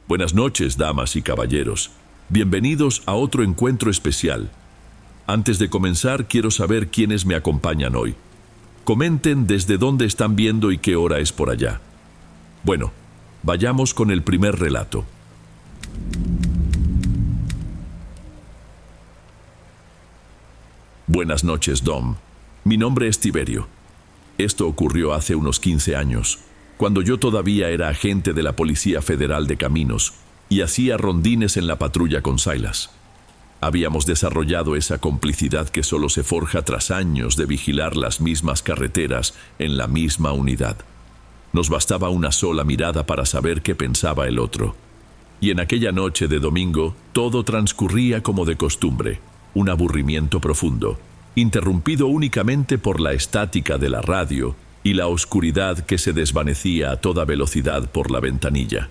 Buenas noches, damas y caballeros. Bienvenidos a otro encuentro especial. Antes de comenzar, quiero saber quiénes me acompañan hoy. Comenten desde dónde están viendo y qué hora es por allá. Bueno, vayamos con el primer relato. Buenas noches, Dom. Mi nombre es Tiberio. Esto ocurrió hace unos 15 años, cuando yo todavía era agente de la Policía Federal de Caminos y hacía rondines en la patrulla con Silas. Habíamos desarrollado esa complicidad que solo se forja tras años de vigilar las mismas carreteras en la misma unidad. Nos bastaba una sola mirada para saber qué pensaba el otro. Y en aquella noche de domingo, todo transcurría como de costumbre, un aburrimiento profundo, interrumpido únicamente por la estática de la radio y la oscuridad que se desvanecía a toda velocidad por la ventanilla.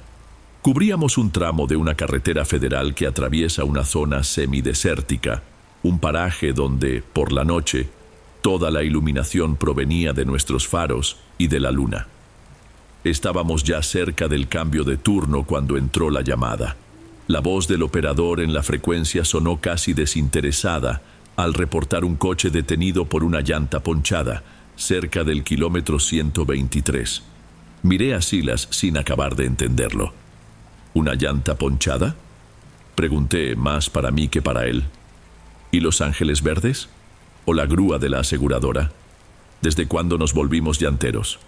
Cubríamos un tramo de una carretera federal que atraviesa una zona semidesértica, un paraje donde, por la noche, toda la iluminación provenía de nuestros faros y de la luna. Estábamos ya cerca del cambio de turno cuando entró la llamada. La voz del operador en la frecuencia sonó casi desinteresada al reportar un coche detenido por una llanta ponchada, cerca del kilómetro 123. Miré a Silas sin acabar de entenderlo. ¿Una llanta ponchada?, pregunté, más para mí que para él. ¿Y los ángeles verdes? ¿O la grúa de la aseguradora? ¿Desde cuándo nos volvimos llanteros?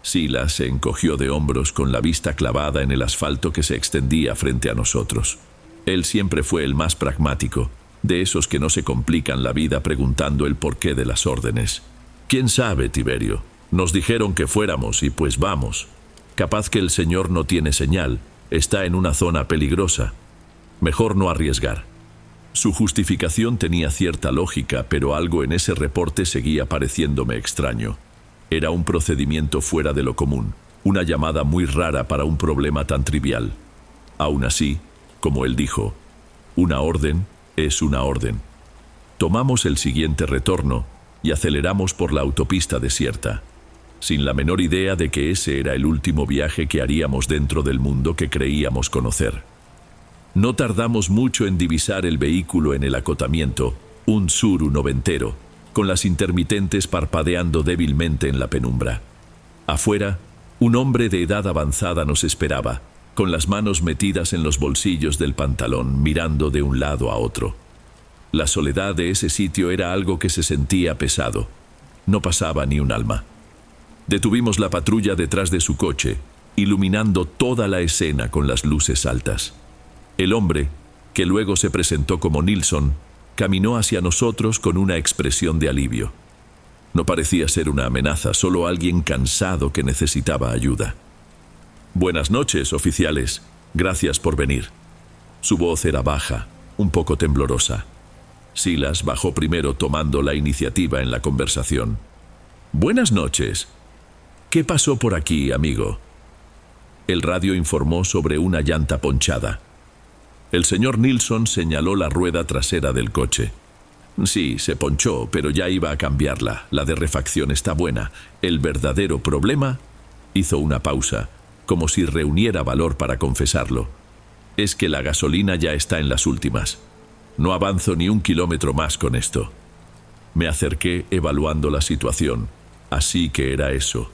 Silas se encogió de hombros con la vista clavada en el asfalto que se extendía frente a nosotros. Él siempre fue el más pragmático, de esos que no se complican la vida preguntando el porqué de las órdenes. ¿Quién sabe, Tiberio? Nos dijeron que fuéramos y pues vamos. Capaz que el señor no tiene señal, está en una zona peligrosa. Mejor no arriesgar. Su justificación tenía cierta lógica, pero algo en ese reporte seguía pareciéndome extraño. Era un procedimiento fuera de lo común, una llamada muy rara para un problema tan trivial. Aún así, como él dijo, una orden es una orden. Tomamos el siguiente retorno y aceleramos por la autopista desierta, sin la menor idea de que ese era el último viaje que haríamos dentro del mundo que creíamos conocer. No tardamos mucho en divisar el vehículo en el acotamiento, un Tsuru noventero, con las intermitentes parpadeando débilmente en la penumbra. Afuera, un hombre de edad avanzada nos esperaba, con las manos metidas en los bolsillos del pantalón, mirando de un lado a otro. La soledad de ese sitio era algo que se sentía pesado. No pasaba ni un alma. Detuvimos la patrulla detrás de su coche, iluminando toda la escena con las luces altas. El hombre, que luego se presentó como Nilsson, caminó hacia nosotros con una expresión de alivio. No parecía ser una amenaza, solo alguien cansado que necesitaba ayuda. «Buenas noches, oficiales. Gracias por venir». Su voz era baja, un poco temblorosa. Silas bajó primero, tomando la iniciativa en la conversación. «Buenas noches. ¿Qué pasó por aquí, amigo?» El radio informó sobre una llanta ponchada. El señor Nilsson señaló la rueda trasera del coche. «Sí, se ponchó, pero ya iba a cambiarla. La de refacción está buena. El verdadero problema…» Hizo una pausa, como si reuniera valor para confesarlo. «Es que la gasolina ya está en las últimas. No avanzo ni un kilómetro más con esto». Me acerqué evaluando la situación. Así que era eso.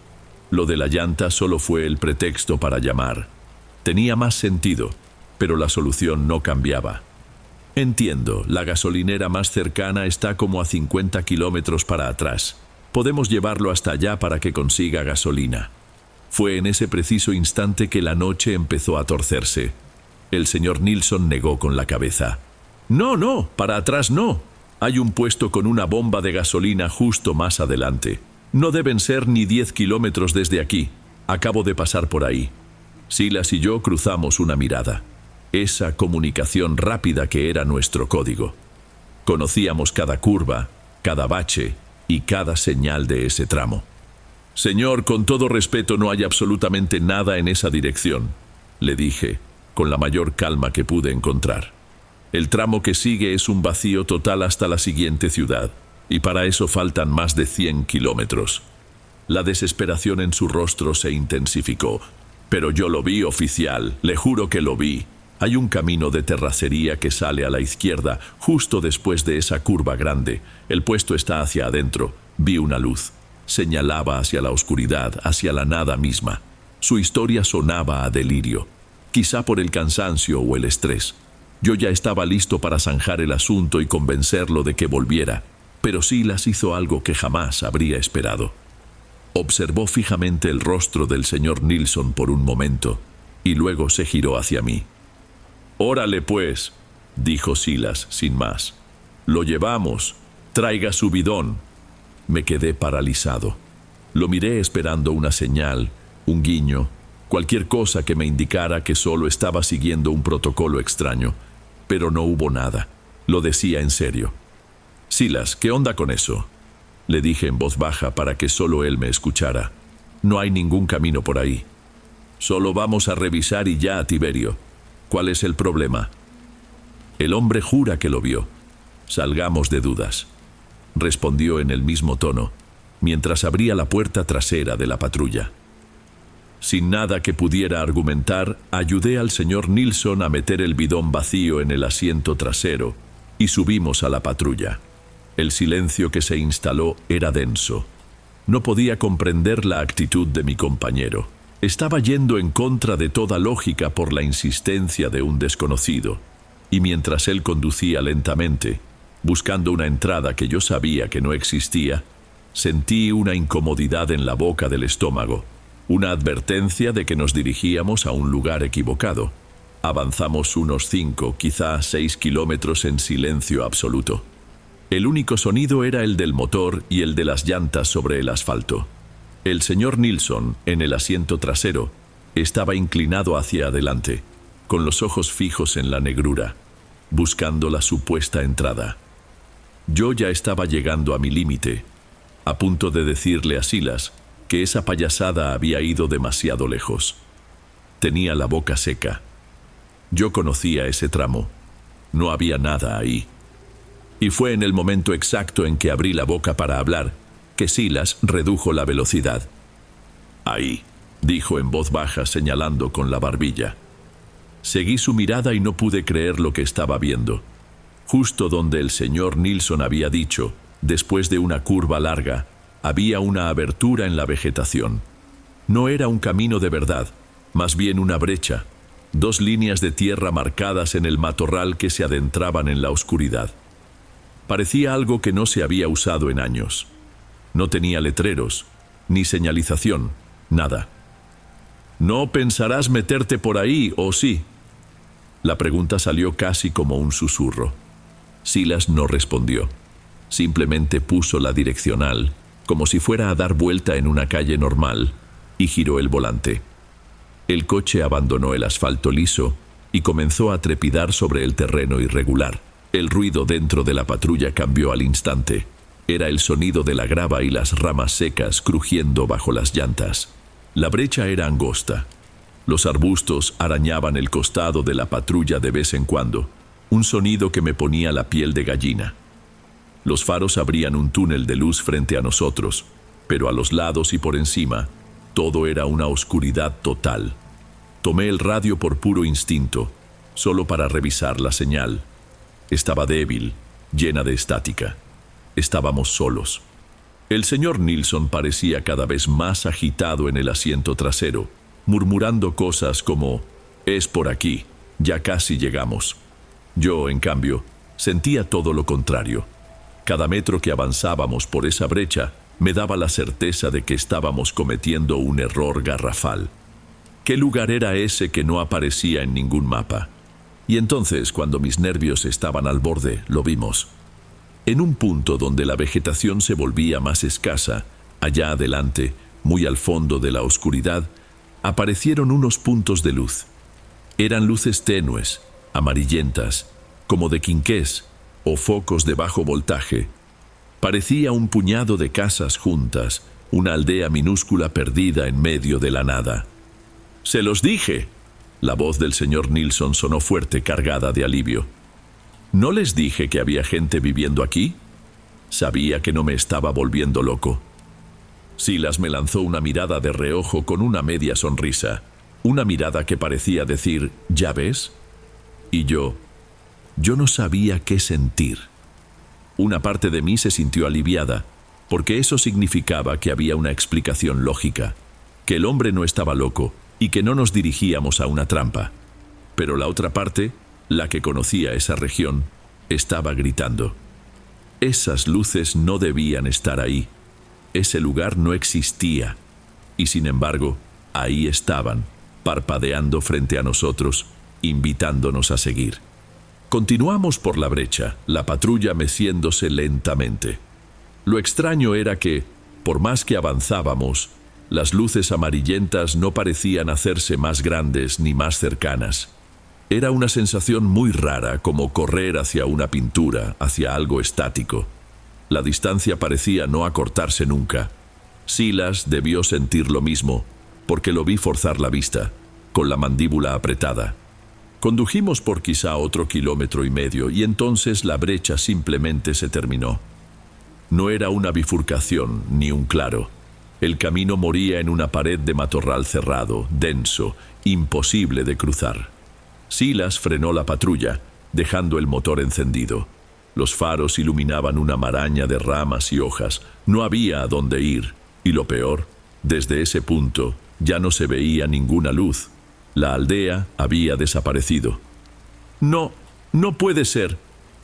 Lo de la llanta solo fue el pretexto para llamar. Tenía más sentido, pero la solución no cambiaba. «Entiendo, la gasolinera más cercana está como a 50 kilómetros para atrás. Podemos llevarlo hasta allá para que consiga gasolina». Fue en ese preciso instante que la noche empezó a torcerse. El señor Nilsson negó con la cabeza. «No, para atrás no. Hay un puesto con una bomba de gasolina justo más adelante. No deben ser ni 10 kilómetros desde aquí. Acabo de pasar por ahí». Silas y yo cruzamos una mirada. Esa comunicación rápida que era nuestro código. Conocíamos cada curva, cada bache y cada señal de ese tramo. «Señor, con todo respeto, no hay absolutamente nada en esa dirección», le dije, con la mayor calma que pude encontrar. «El tramo que sigue es un vacío total hasta la siguiente ciudad, y para eso faltan más de 100 kilómetros». La desesperación en su rostro se intensificó. Pero yo lo vi, oficial, le juro que lo vi. Hay un camino de terracería que sale a la izquierda, justo después de esa curva grande. El puesto está hacia adentro. Vi una luz. Señalaba hacia la oscuridad, hacia la nada misma. Su historia sonaba a delirio, quizá por el cansancio o el estrés. Yo ya estaba listo para zanjar el asunto y convencerlo de que volviera, pero Silas hizo algo que jamás habría esperado. Observó fijamente el rostro del señor Nilsson por un momento, y luego se giró hacia mí. «Órale, pues», dijo Silas, sin más. «Lo llevamos. Traiga su bidón». Me quedé paralizado. Lo miré esperando una señal, un guiño, cualquier cosa que me indicara que solo estaba siguiendo un protocolo extraño, pero no hubo nada. Lo decía en serio. «Silas, ¿qué onda con eso?», le dije en voz baja para que solo él me escuchara. «No hay ningún camino por ahí. Solo vamos a revisar y ya, Tiberio. ¿Cuál es el problema?». «El hombre jura que lo vio. Salgamos de dudas», respondió en el mismo tono, mientras abría la puerta trasera de la patrulla. Sin nada que pudiera argumentar, ayudé al señor Nilsson a meter el bidón vacío en el asiento trasero y subimos a la patrulla. El silencio que se instaló era denso. No podía comprender la actitud de mi compañero. Estaba yendo en contra de toda lógica por la insistencia de un desconocido, y mientras él conducía lentamente, buscando una entrada que yo sabía que no existía, sentí una incomodidad en la boca del estómago, una advertencia de que nos dirigíamos a un lugar equivocado. Avanzamos unos 5, quizá 6 kilómetros en silencio absoluto. El único sonido era el del motor y el de las llantas sobre el asfalto. El señor Nilsson, en el asiento trasero, estaba inclinado hacia adelante, con los ojos fijos en la negrura, buscando la supuesta entrada. Yo ya estaba llegando a mi límite, a punto de decirle a Silas que esa payasada había ido demasiado lejos. Tenía la boca seca. Yo conocía ese tramo. No había nada ahí. Y fue en el momento exacto en que abrí la boca para hablar que Silas redujo la velocidad. «Ahí», dijo en voz baja señalando con la barbilla. Seguí su mirada y no pude creer lo que estaba viendo. Justo donde el señor Nilsson había dicho, después de una curva larga, había una abertura en la vegetación. No era un camino de verdad, más bien una brecha, 2 líneas de tierra marcadas en el matorral que se adentraban en la oscuridad. Parecía algo que no se había usado en años. No tenía letreros, ni señalización, nada. «¿No pensarás meterte por ahí, o sí?». La pregunta salió casi como un susurro. Silas no respondió. Simplemente puso la direccional, como si fuera a dar vuelta en una calle normal, y giró el volante. El coche abandonó el asfalto liso y comenzó a trepidar sobre el terreno irregular. El ruido dentro de la patrulla cambió al instante. Era el sonido de la grava y las ramas secas crujiendo bajo las llantas. La brecha era angosta. Los arbustos arañaban el costado de la patrulla de vez en cuando, un sonido que me ponía la piel de gallina. Los faros abrían un túnel de luz frente a nosotros, pero a los lados y por encima, todo era una oscuridad total. Tomé el radio por puro instinto, solo para revisar la señal. Estaba débil, llena de estática. Estábamos solos. El señor Nilsson parecía cada vez más agitado en el asiento trasero, murmurando cosas como: «Es por aquí, ya casi llegamos». Yo, en cambio, sentía todo lo contrario. Cada metro que avanzábamos por esa brecha me daba la certeza de que estábamos cometiendo un error garrafal. ¿Qué lugar era ese que no aparecía en ningún mapa? Y entonces, cuando mis nervios estaban al borde, lo vimos. En un punto donde la vegetación se volvía más escasa, allá adelante, muy al fondo de la oscuridad, aparecieron unos puntos de luz. Eran luces tenues, amarillentas, como de quinqués o focos de bajo voltaje. Parecía un puñado de casas juntas, una aldea minúscula perdida en medio de la nada. «¡Se los dije!». La voz del señor Nilsson sonó fuerte, cargada de alivio. «¿No les dije que había gente viviendo aquí?». Sabía que no me estaba volviendo loco. Silas me lanzó una mirada de reojo con una media sonrisa. Una mirada que parecía decir, ¿ya ves? Y yo no sabía qué sentir. Una parte de mí se sintió aliviada, porque eso significaba que había una explicación lógica, que el hombre no estaba loco y que no nos dirigíamos a una trampa. Pero la otra parte, la que conocía esa región, estaba gritando. Esas luces no debían estar ahí. Ese lugar no existía. Y sin embargo, ahí estaban, parpadeando frente a nosotros, invitándonos a seguir. Continuamos por la brecha, la patrulla meciéndose lentamente. Lo extraño era que, por más que avanzábamos, las luces amarillentas no parecían hacerse más grandes ni más cercanas. Era una sensación muy rara, como correr hacia una pintura, hacia algo estático. La distancia parecía no acortarse nunca. Silas debió sentir lo mismo, porque lo vi forzar la vista, con la mandíbula apretada. Condujimos por quizá otro 1,5 kilómetros y entonces la brecha simplemente se terminó. No era una bifurcación ni un claro. El camino moría en una pared de matorral cerrado, denso, imposible de cruzar. Silas frenó la patrulla, dejando el motor encendido. Los faros iluminaban una maraña de ramas y hojas. No había a dónde ir, y lo peor, desde ese punto ya no se veía ninguna luz. La aldea había desaparecido. No puede ser.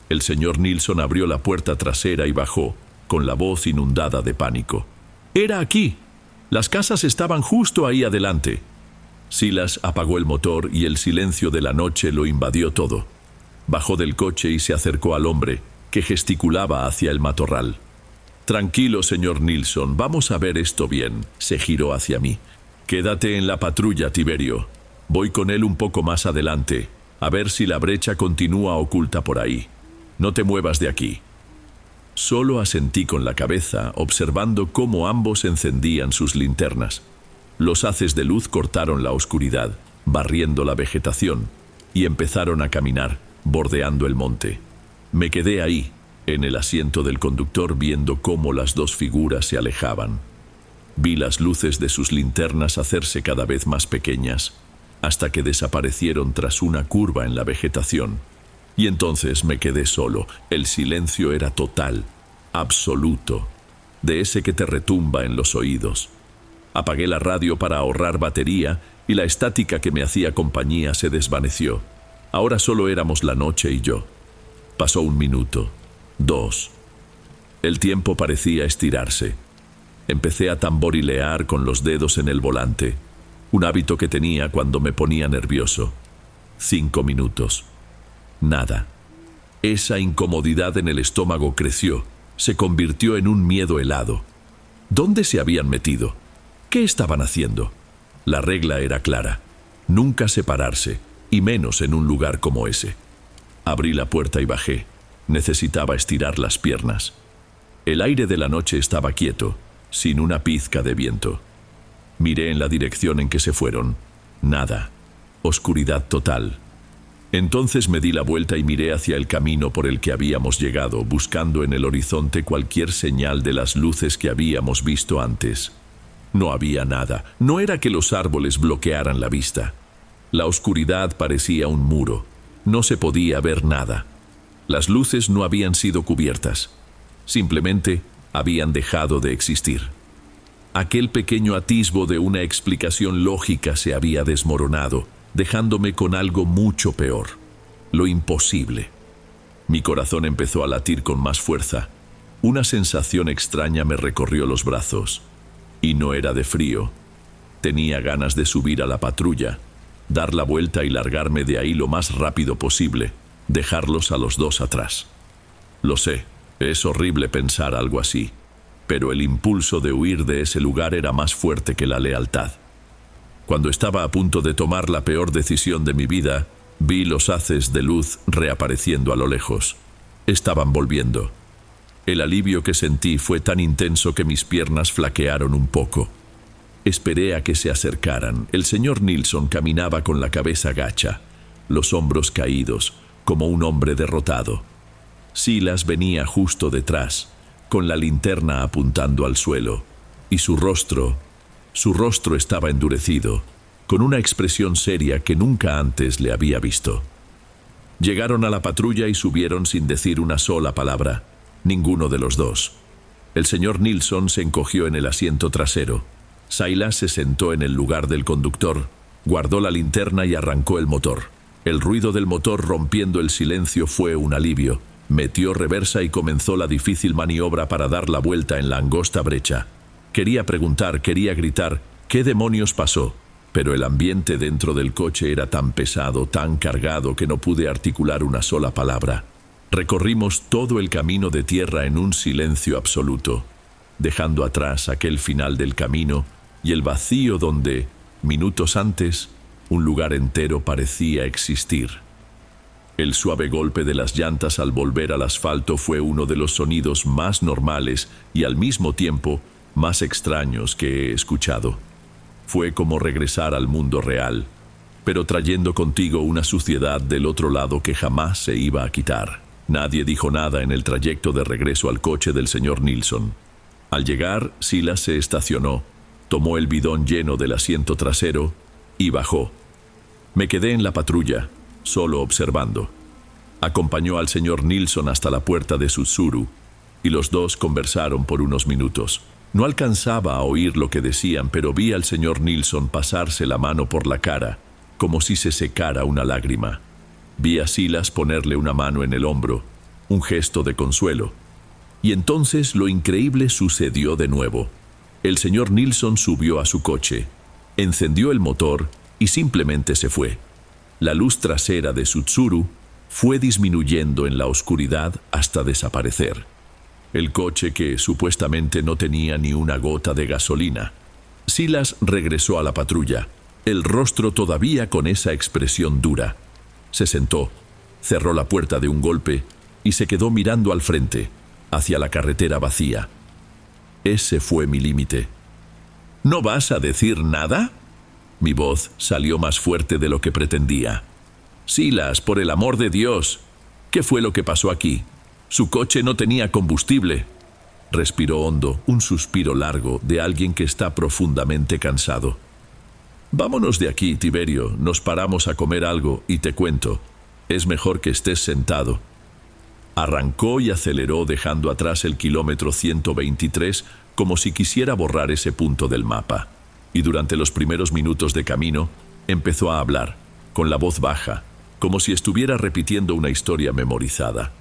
El señor Nilsson abrió la puerta trasera y bajó, con la voz inundada de pánico. Era aquí. Las casas estaban justo ahí adelante. Silas apagó el motor y el silencio de la noche lo invadió todo. Bajó del coche y se acercó al hombre, que gesticulaba hacia el matorral. Tranquilo, señor Nilsson, vamos a ver esto bien. Se giró hacia mí. Quédate en la patrulla, Tiberio. Voy con él un poco más adelante, a ver si la brecha continúa oculta por ahí. No te muevas de aquí. Solo asentí con la cabeza, observando cómo ambos encendían sus linternas. Los haces de luz cortaron la oscuridad, barriendo la vegetación, y empezaron a caminar, bordeando el monte. Me quedé ahí, en el asiento del conductor, viendo cómo las dos figuras se alejaban. Vi las luces de sus linternas hacerse cada vez más pequeñas, hasta que desaparecieron tras una curva en la vegetación. Y entonces me quedé solo. El silencio era total, absoluto, de ese que te retumba en los oídos. Apagué la radio para ahorrar batería y la estática que me hacía compañía se desvaneció. Ahora solo éramos la noche y yo. Pasó 1 minuto, 2. El tiempo parecía estirarse. Empecé a tamborilear con los dedos en el volante, un hábito que tenía cuando me ponía nervioso. 5 minutos. Nada. Esa incomodidad en el estómago creció, se convirtió en un miedo helado. ¿Dónde se habían metido? ¿Qué estaban haciendo? La regla era clara: nunca separarse, y menos en un lugar como ese. Abrí la puerta y bajé. Necesitaba estirar las piernas. El aire de la noche estaba quieto, sin una pizca de viento. Miré en la dirección en que se fueron. Nada. Oscuridad total. Entonces me di la vuelta y miré hacia el camino por el que habíamos llegado, buscando en el horizonte cualquier señal de las luces que habíamos visto antes. No había nada. No era que los árboles bloquearan la vista. La oscuridad parecía un muro. No se podía ver nada. Las luces no habían sido cubiertas. Simplemente habían dejado de existir. Aquel pequeño atisbo de una explicación lógica se había desmoronado, dejándome con algo mucho peor: lo imposible. Mi corazón empezó a latir con más fuerza. Una sensación extraña me recorrió los brazos. Y no era de frío. Tenía ganas de subir a la patrulla, dar la vuelta y largarme de ahí lo más rápido posible, dejarlos a los dos atrás. Lo sé, es horrible pensar algo así, pero el impulso de huir de ese lugar era más fuerte que la lealtad. Cuando estaba a punto de tomar la peor decisión de mi vida, vi los haces de luz reapareciendo a lo lejos. Estaban volviendo. El alivio que sentí fue tan intenso que mis piernas flaquearon un poco. Esperé a que se acercaran. El señor Nilsson caminaba con la cabeza gacha, los hombros caídos, como un hombre derrotado. Silas venía justo detrás, con la linterna apuntando al suelo, y su rostro estaba endurecido, con una expresión seria que nunca antes le había visto. Llegaron a la patrulla y subieron sin decir una sola palabra, ninguno de los dos. El señor Nilsson se encogió en el asiento trasero. Silas se sentó en el lugar del conductor, guardó la linterna y arrancó el motor. El ruido del motor rompiendo el silencio fue un alivio. Metió reversa y comenzó la difícil maniobra para dar la vuelta en la angosta brecha. Quería preguntar, quería gritar, ¿qué demonios pasó? Pero el ambiente dentro del coche era tan pesado, tan cargado, que no pude articular una sola palabra. Recorrimos todo el camino de tierra en un silencio absoluto, dejando atrás aquel final del camino y el vacío donde, minutos antes, un lugar entero parecía existir. El suave golpe de las llantas al volver al asfalto fue uno de los sonidos más normales y al mismo tiempo más extraños que he escuchado. Fue como regresar al mundo real, pero trayendo contigo una suciedad del otro lado que jamás se iba a quitar. Nadie dijo nada en el trayecto de regreso al coche del señor Nilsson. Al llegar, Silas se estacionó, tomó el bidón lleno del asiento trasero y bajó. Me quedé en la patrulla, solo observando. Acompañó al señor Nilsson hasta la puerta de Tsutsuru y los dos conversaron por unos minutos. No alcanzaba a oír lo que decían, pero vi al señor Nilsson pasarse la mano por la cara, como si se secara una lágrima. Vi a Silas ponerle una mano en el hombro, un gesto de consuelo. Y entonces lo increíble sucedió de nuevo. El señor Nilsson subió a su coche, encendió el motor y simplemente se fue. La luz trasera de Tsutsuru fue disminuyendo en la oscuridad hasta desaparecer. El coche, que supuestamente no tenía ni una gota de gasolina. Silas regresó a la patrulla, el rostro todavía con esa expresión dura. Se sentó, cerró la puerta de un golpe y se quedó mirando al frente, hacia la carretera vacía. Ese fue mi límite. ¿No vas a decir nada? Mi voz salió más fuerte de lo que pretendía. Silas, por el amor de Dios, ¿qué fue lo que pasó aquí? Su coche no tenía combustible. Respiró hondo, un suspiro largo de alguien que está profundamente cansado. Vámonos de aquí, Tiberio, nos paramos a comer algo y te cuento. Es mejor que estés sentado. Arrancó y aceleró dejando atrás el kilómetro 123 como si quisiera borrar ese punto del mapa. Y durante los primeros minutos de camino empezó a hablar, con la voz baja, como si estuviera repitiendo una historia memorizada.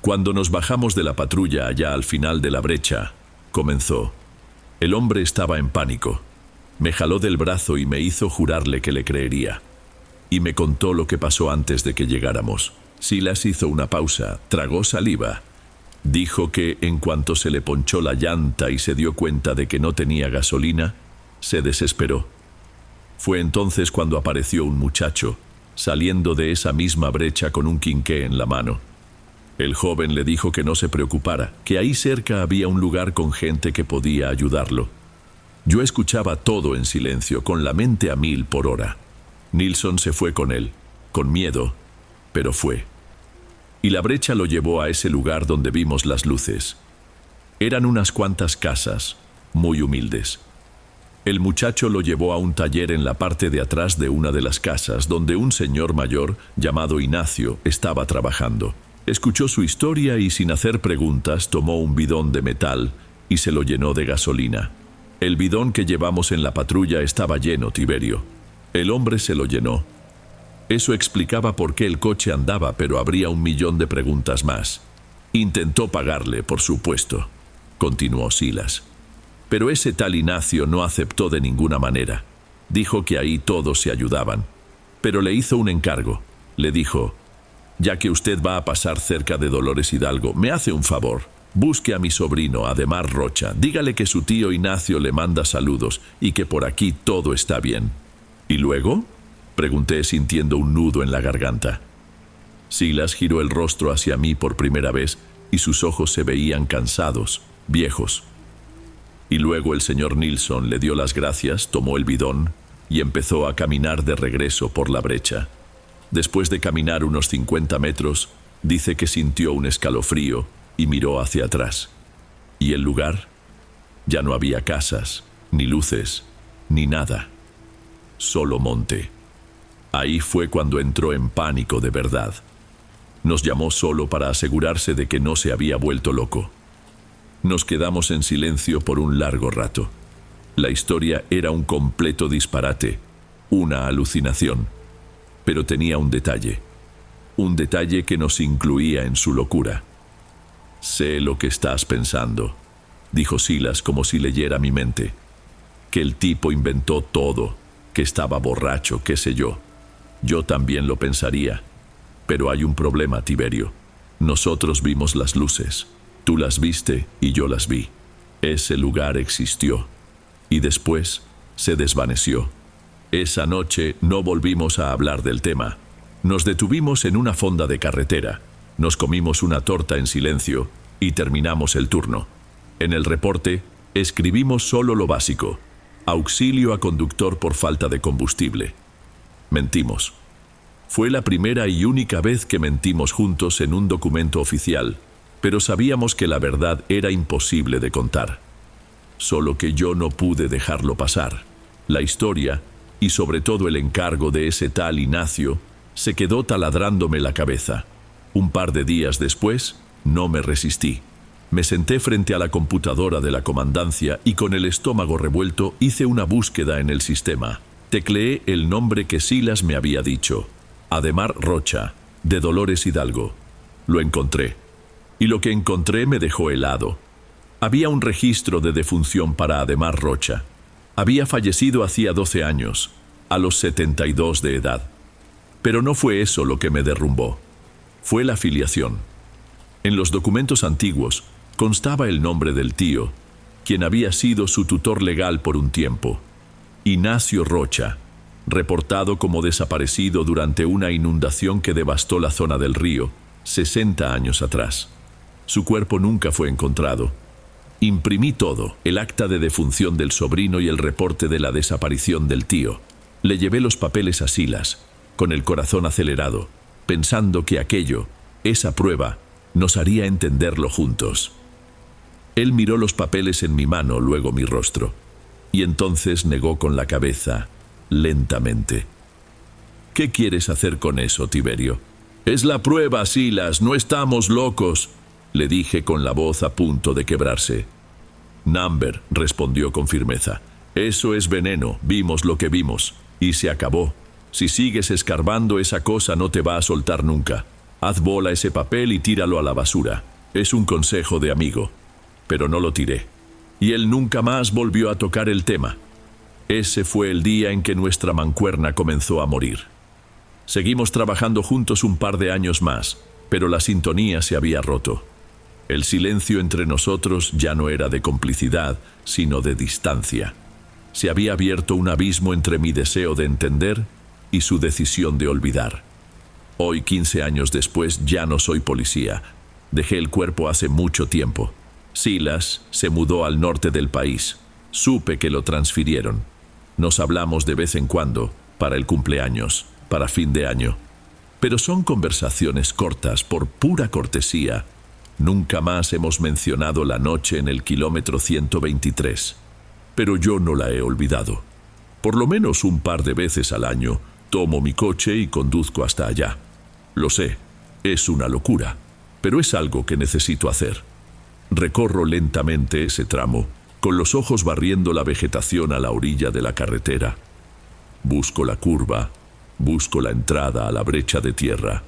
Cuando nos bajamos de la patrulla allá al final de la brecha, comenzó. El hombre estaba en pánico. Me jaló del brazo y me hizo jurarle que le creería. Y me contó lo que pasó antes de que llegáramos. Silas hizo una pausa, tragó saliva. Dijo que en cuanto se le ponchó la llanta y se dio cuenta de que no tenía gasolina, se desesperó. Fue entonces cuando apareció un muchacho, saliendo de esa misma brecha con un quinqué en la mano. El joven le dijo que no se preocupara, que ahí cerca había un lugar con gente que podía ayudarlo. Yo escuchaba todo en silencio, con la mente a 1000 por hora. Nilsson se fue con él, con miedo, pero fue. Y la brecha lo llevó a ese lugar donde vimos las luces. Eran unas cuantas casas, muy humildes. El muchacho lo llevó a un taller en la parte de atrás de una de las casas, donde un señor mayor, llamado Ignacio, estaba trabajando. Escuchó su historia y sin hacer preguntas tomó un bidón de metal y se lo llenó de gasolina. El bidón que llevamos en la patrulla estaba lleno, Tiberio. El hombre se lo llenó. Eso explicaba por qué el coche andaba, pero habría 1.000.000 de preguntas más. Intentó pagarle, por supuesto, continuó Silas. Pero ese tal Ignacio no aceptó de ninguna manera. Dijo que ahí todos se ayudaban. Pero le hizo un encargo. Le dijo: ya que usted va a pasar cerca de Dolores Hidalgo, me hace un favor. Busque a mi sobrino, Ademar Rocha. Dígale que su tío Ignacio le manda saludos y que por aquí todo está bien. ¿Y luego?, pregunté sintiendo un nudo en la garganta. Silas giró el rostro hacia mí por primera vez y sus ojos se veían cansados, viejos. Y luego el señor Nilsson le dio las gracias, tomó el bidón y empezó a caminar de regreso por la brecha. Después de caminar unos 50 metros, dice que sintió un escalofrío y miró hacia atrás. ¿Y el lugar? Ya no había casas, ni luces, ni nada. solo monte. Ahí fue cuando entró en pánico de verdad. Nos llamó solo para asegurarse de que no se había vuelto loco. Nos quedamos en silencio por un largo rato. La historia era un completo disparate, una alucinación, pero tenía un detalle que nos incluía en su locura. «Sé lo que estás pensando», dijo Silas como si leyera mi mente. «Que el tipo inventó todo, que estaba borracho, qué sé yo. Yo también lo pensaría. Pero hay un problema, Tiberio. Nosotros vimos las luces. Tú las viste y yo las vi. Ese lugar existió. Y después se desvaneció. Esa noche no volvimos a hablar del tema. Nos detuvimos en una fonda de carretera. Nos comimos una torta en silencio y terminamos el turno. En el reporte escribimos solo lo básico: auxilio a conductor por falta de combustible. Mentimos. Fue la primera y única vez que mentimos juntos en un documento oficial, pero sabíamos que la verdad era imposible de contar. Solo que yo no pude dejarlo pasar. La historia, y sobre todo el encargo de ese tal Ignacio, se quedó taladrándome la cabeza. Un par de días después, no me resistí. Me senté frente a la computadora de la comandancia y con el estómago revuelto hice una búsqueda en el sistema. Tecleé el nombre que Silas me había dicho: Ademar Rocha, de Dolores Hidalgo. Lo encontré. Y lo que encontré me dejó helado. Había un registro de defunción para Ademar Rocha. Había fallecido hacía 12 años, a los 72 de edad. Pero no fue eso lo que me derrumbó. Fue la filiación. En los documentos antiguos constaba el nombre del tío, quien había sido su tutor legal por un tiempo: Ignacio Rocha, reportado como desaparecido durante una inundación que devastó la zona del río 60 años atrás. Su cuerpo nunca fue encontrado. Imprimí todo: el acta de defunción del sobrino y el reporte de la desaparición del tío. Le llevé los papeles a Silas, con el corazón acelerado, pensando que aquello, esa prueba, nos haría entenderlo juntos. Él miró los papeles en mi mano, luego mi rostro, y entonces negó con la cabeza, lentamente. «¿Qué quieres hacer con eso, Tiberio?» «Es la prueba, Silas, no estamos locos», le dije con la voz a punto de quebrarse. «Number», respondió con firmeza, «eso es veneno, vimos lo que vimos, y se acabó. Si sigues escarbando, esa cosa no te va a soltar nunca. Haz bola ese papel y tíralo a la basura. Es un consejo de amigo». Pero no lo tiré. Y él nunca más volvió a tocar el tema. Ese fue el día en que nuestra mancuerna comenzó a morir. Seguimos trabajando juntos un par de años más, pero la sintonía se había roto. El silencio entre nosotros ya no era de complicidad, sino de distancia. Se había abierto un abismo entre mi deseo de entender y su decisión de olvidar. Hoy, 15 años después, ya no soy policía. Dejé el cuerpo hace mucho tiempo. Silas se mudó al norte del país. Supe que lo transfirieron. Nos hablamos de vez en cuando, para el cumpleaños, para fin de año. Pero son conversaciones cortas, por pura cortesía. Nunca más hemos mencionado la noche en el kilómetro 123. Pero yo no la he olvidado. Por lo menos un par de veces al año tomo mi coche y conduzco hasta allá. Lo sé, es una locura, pero es algo que necesito hacer. Recorro lentamente ese tramo, con los ojos barriendo la vegetación a la orilla de la carretera. Busco la curva, busco la entrada a la brecha de tierra.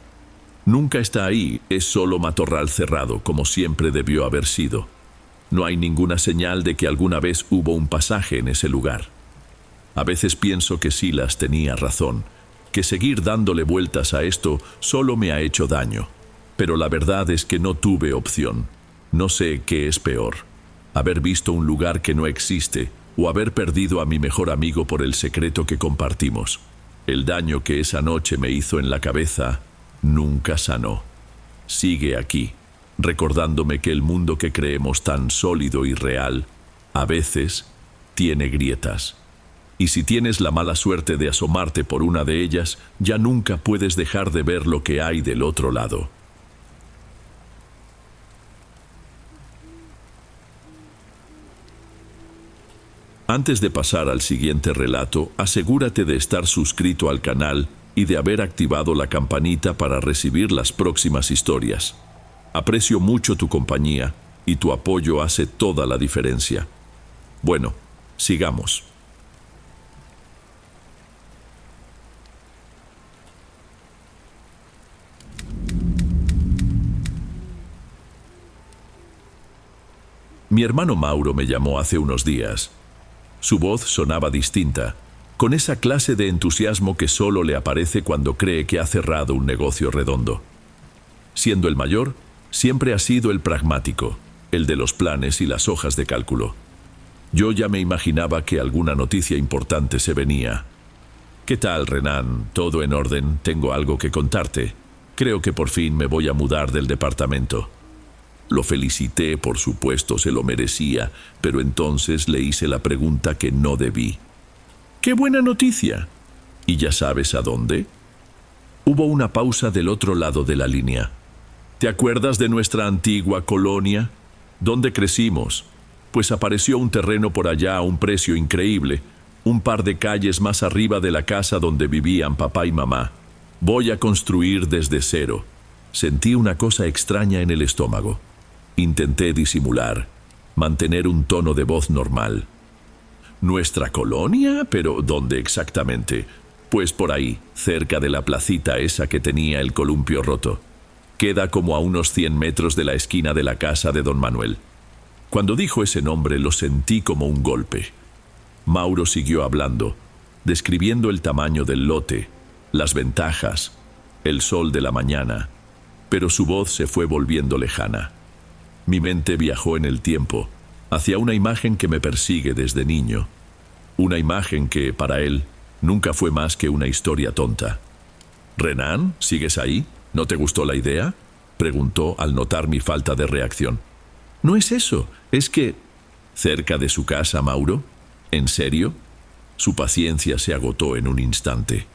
Nunca está ahí, es solo matorral cerrado, como siempre debió haber sido. No hay ninguna señal de que alguna vez hubo un pasaje en ese lugar. A veces pienso que Silas tenía razón, que seguir dándole vueltas a esto solo me ha hecho daño. Pero la verdad es que no tuve opción. No sé qué es peor: haber visto un lugar que no existe o haber perdido a mi mejor amigo por el secreto que compartimos. El daño que esa noche me hizo en la cabeza nunca sanó. Sigue aquí, recordándome que el mundo que creemos tan sólido y real, a veces, tiene grietas. Y si tienes la mala suerte de asomarte por una de ellas, ya nunca puedes dejar de ver lo que hay del otro lado. Antes de pasar al siguiente relato, asegúrate de estar suscrito al canal y de haber activado la campanita para recibir las próximas historias. Aprecio mucho tu compañía y tu apoyo hace toda la diferencia. Bueno, sigamos. Mi hermano Mauro me llamó hace unos días. Su voz sonaba distinta, con esa clase de entusiasmo que solo le aparece cuando cree que ha cerrado un negocio redondo. Siendo el mayor, siempre ha sido el pragmático, el de los planes y las hojas de cálculo. Yo ya me imaginaba que alguna noticia importante se venía. ¿Qué tal, Renan? ¿Todo en orden? Tengo algo que contarte. Creo que por fin me voy a mudar del departamento. Lo felicité, por supuesto, se lo merecía, pero entonces le hice la pregunta que no debí. ¡Qué buena noticia! ¿Y ya sabes a dónde? Hubo una pausa del otro lado de la línea. ¿Te acuerdas de nuestra antigua colonia? ¿Dónde crecimos? Pues apareció un terreno por allá a un precio increíble, un par de calles más arriba de la casa donde vivían papá y mamá. Voy a construir desde cero. Sentí una cosa extraña en el estómago. Intenté disimular, mantener un tono de voz normal. ¿Nuestra colonia? ¿Pero dónde exactamente? Pues por ahí, cerca de la placita esa que tenía el columpio roto. Queda como a unos 100 metros de la esquina de la casa de don Manuel. Cuando dijo ese nombre lo sentí como un golpe. Mauro siguió hablando, describiendo el tamaño del lote, las ventajas, el sol de la mañana, pero su voz se fue volviendo lejana. Mi mente viajó en el tiempo, hacia una imagen que me persigue desde niño. Una imagen que, para él, nunca fue más que una historia tonta. «¿Renan? ¿Sigues ahí? ¿No te gustó la idea?», preguntó al notar mi falta de reacción. «No es eso, es que...» «¿Cerca de su casa, Mauro? ¿En serio?». Su paciencia se agotó en un instante.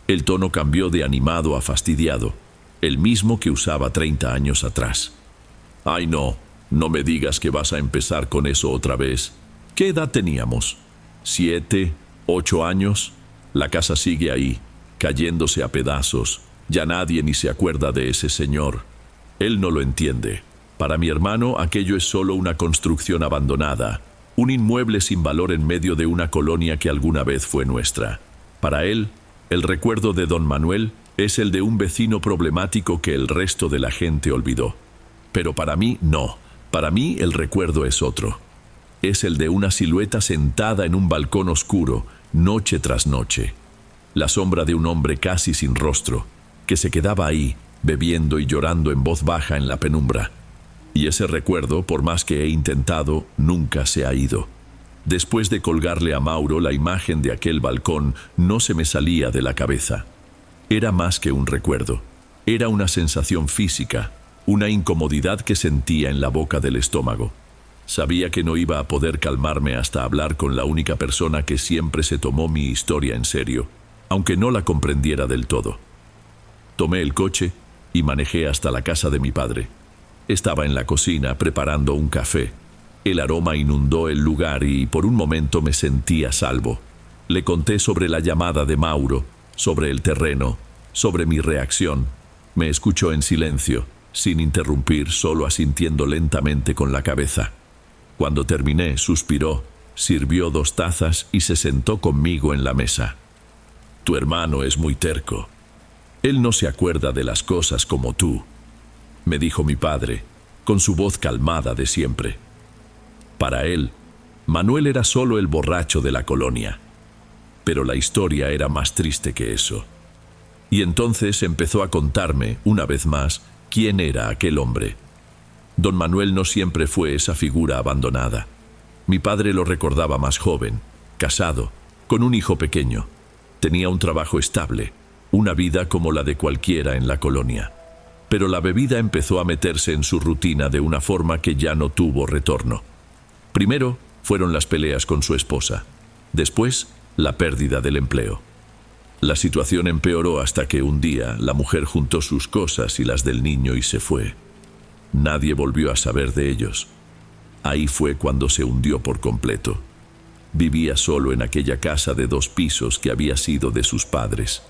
El tono cambió de animado a fastidiado, el mismo que usaba 30 años atrás. «Ay, no, no me digas que vas a empezar con eso otra vez. ¿Qué edad teníamos? ¿7, 8 años? La casa sigue ahí, cayéndose a pedazos. Ya nadie ni se acuerda de ese señor. Él no lo entiende. Para mi hermano, aquello es solo una construcción abandonada, un inmueble sin valor en medio de una colonia que alguna vez fue nuestra. Para él, el recuerdo de don Manuel es el de un vecino problemático que el resto de la gente olvidó. Pero para mí, no. Para mí, el recuerdo es otro. Es el de una silueta sentada en un balcón oscuro, noche tras noche. La sombra de un hombre casi sin rostro, que se quedaba ahí, bebiendo y llorando en voz baja en la penumbra. Y ese recuerdo, por más que he intentado, nunca se ha ido. Después de colgarle a Mauro la imagen de aquel balcón, no se me salía de la cabeza. Era más que un recuerdo. Era una sensación física, una incomodidad que sentía en la boca del estómago. Sabía que no iba a poder calmarme hasta hablar con la única persona que siempre se tomó mi historia en serio, aunque no la comprendiera del todo. Tomé el coche y manejé hasta la casa de mi padre. Estaba en la cocina preparando un café. El aroma inundó el lugar y por un momento me sentí a salvo. Le conté sobre la llamada de Mauro, sobre el terreno, sobre mi reacción. Me escuchó en silencio, sin interrumpir, solo asintiendo lentamente con la cabeza. Cuando terminé, suspiró, sirvió 2 tazas y se sentó conmigo en la mesa. «Tu hermano es muy terco. Él no se acuerda de las cosas como tú», me dijo mi padre, con su voz calmada de siempre. Para él, Manuel era solo el borracho de la colonia. Pero la historia era más triste que eso. Y entonces empezó a contarme, una vez más, quién era aquel hombre. Don Manuel no siempre fue esa figura abandonada. Mi padre lo recordaba más joven, casado, con un hijo pequeño. Tenía un trabajo estable, una vida como la de cualquiera en la colonia. Pero la bebida empezó a meterse en su rutina de una forma que ya no tuvo retorno. Primero fueron las peleas con su esposa. Después, la pérdida del empleo. La situación empeoró hasta que un día la mujer juntó sus cosas y las del niño y se fue. Nadie volvió a saber de ellos. Ahí fue cuando se hundió por completo. Vivía solo en aquella casa de 2 pisos que había sido de sus padres.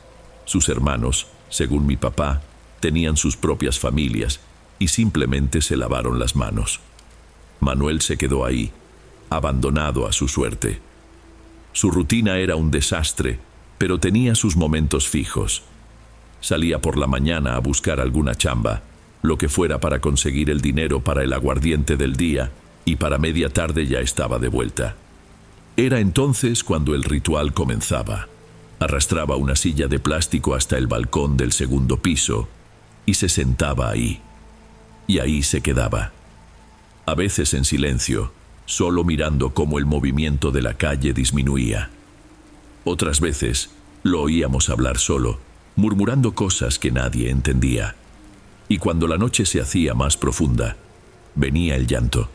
Sus hermanos, según mi papá, tenían sus propias familias y simplemente se lavaron las manos. Manuel se quedó ahí, abandonado a su suerte. Su rutina era un desastre, pero tenía sus momentos fijos. Salía por la mañana a buscar alguna chamba, lo que fuera para conseguir el dinero para el aguardiente del día, y para media tarde ya estaba de vuelta. Era entonces cuando el ritual comenzaba. Arrastraba una silla de plástico hasta el balcón del 2º piso y se sentaba ahí. Y ahí se quedaba. A veces en silencio, solo mirando cómo el movimiento de la calle disminuía. Otras veces lo oíamos hablar solo, murmurando cosas que nadie entendía. Y cuando la noche se hacía más profunda, venía el llanto.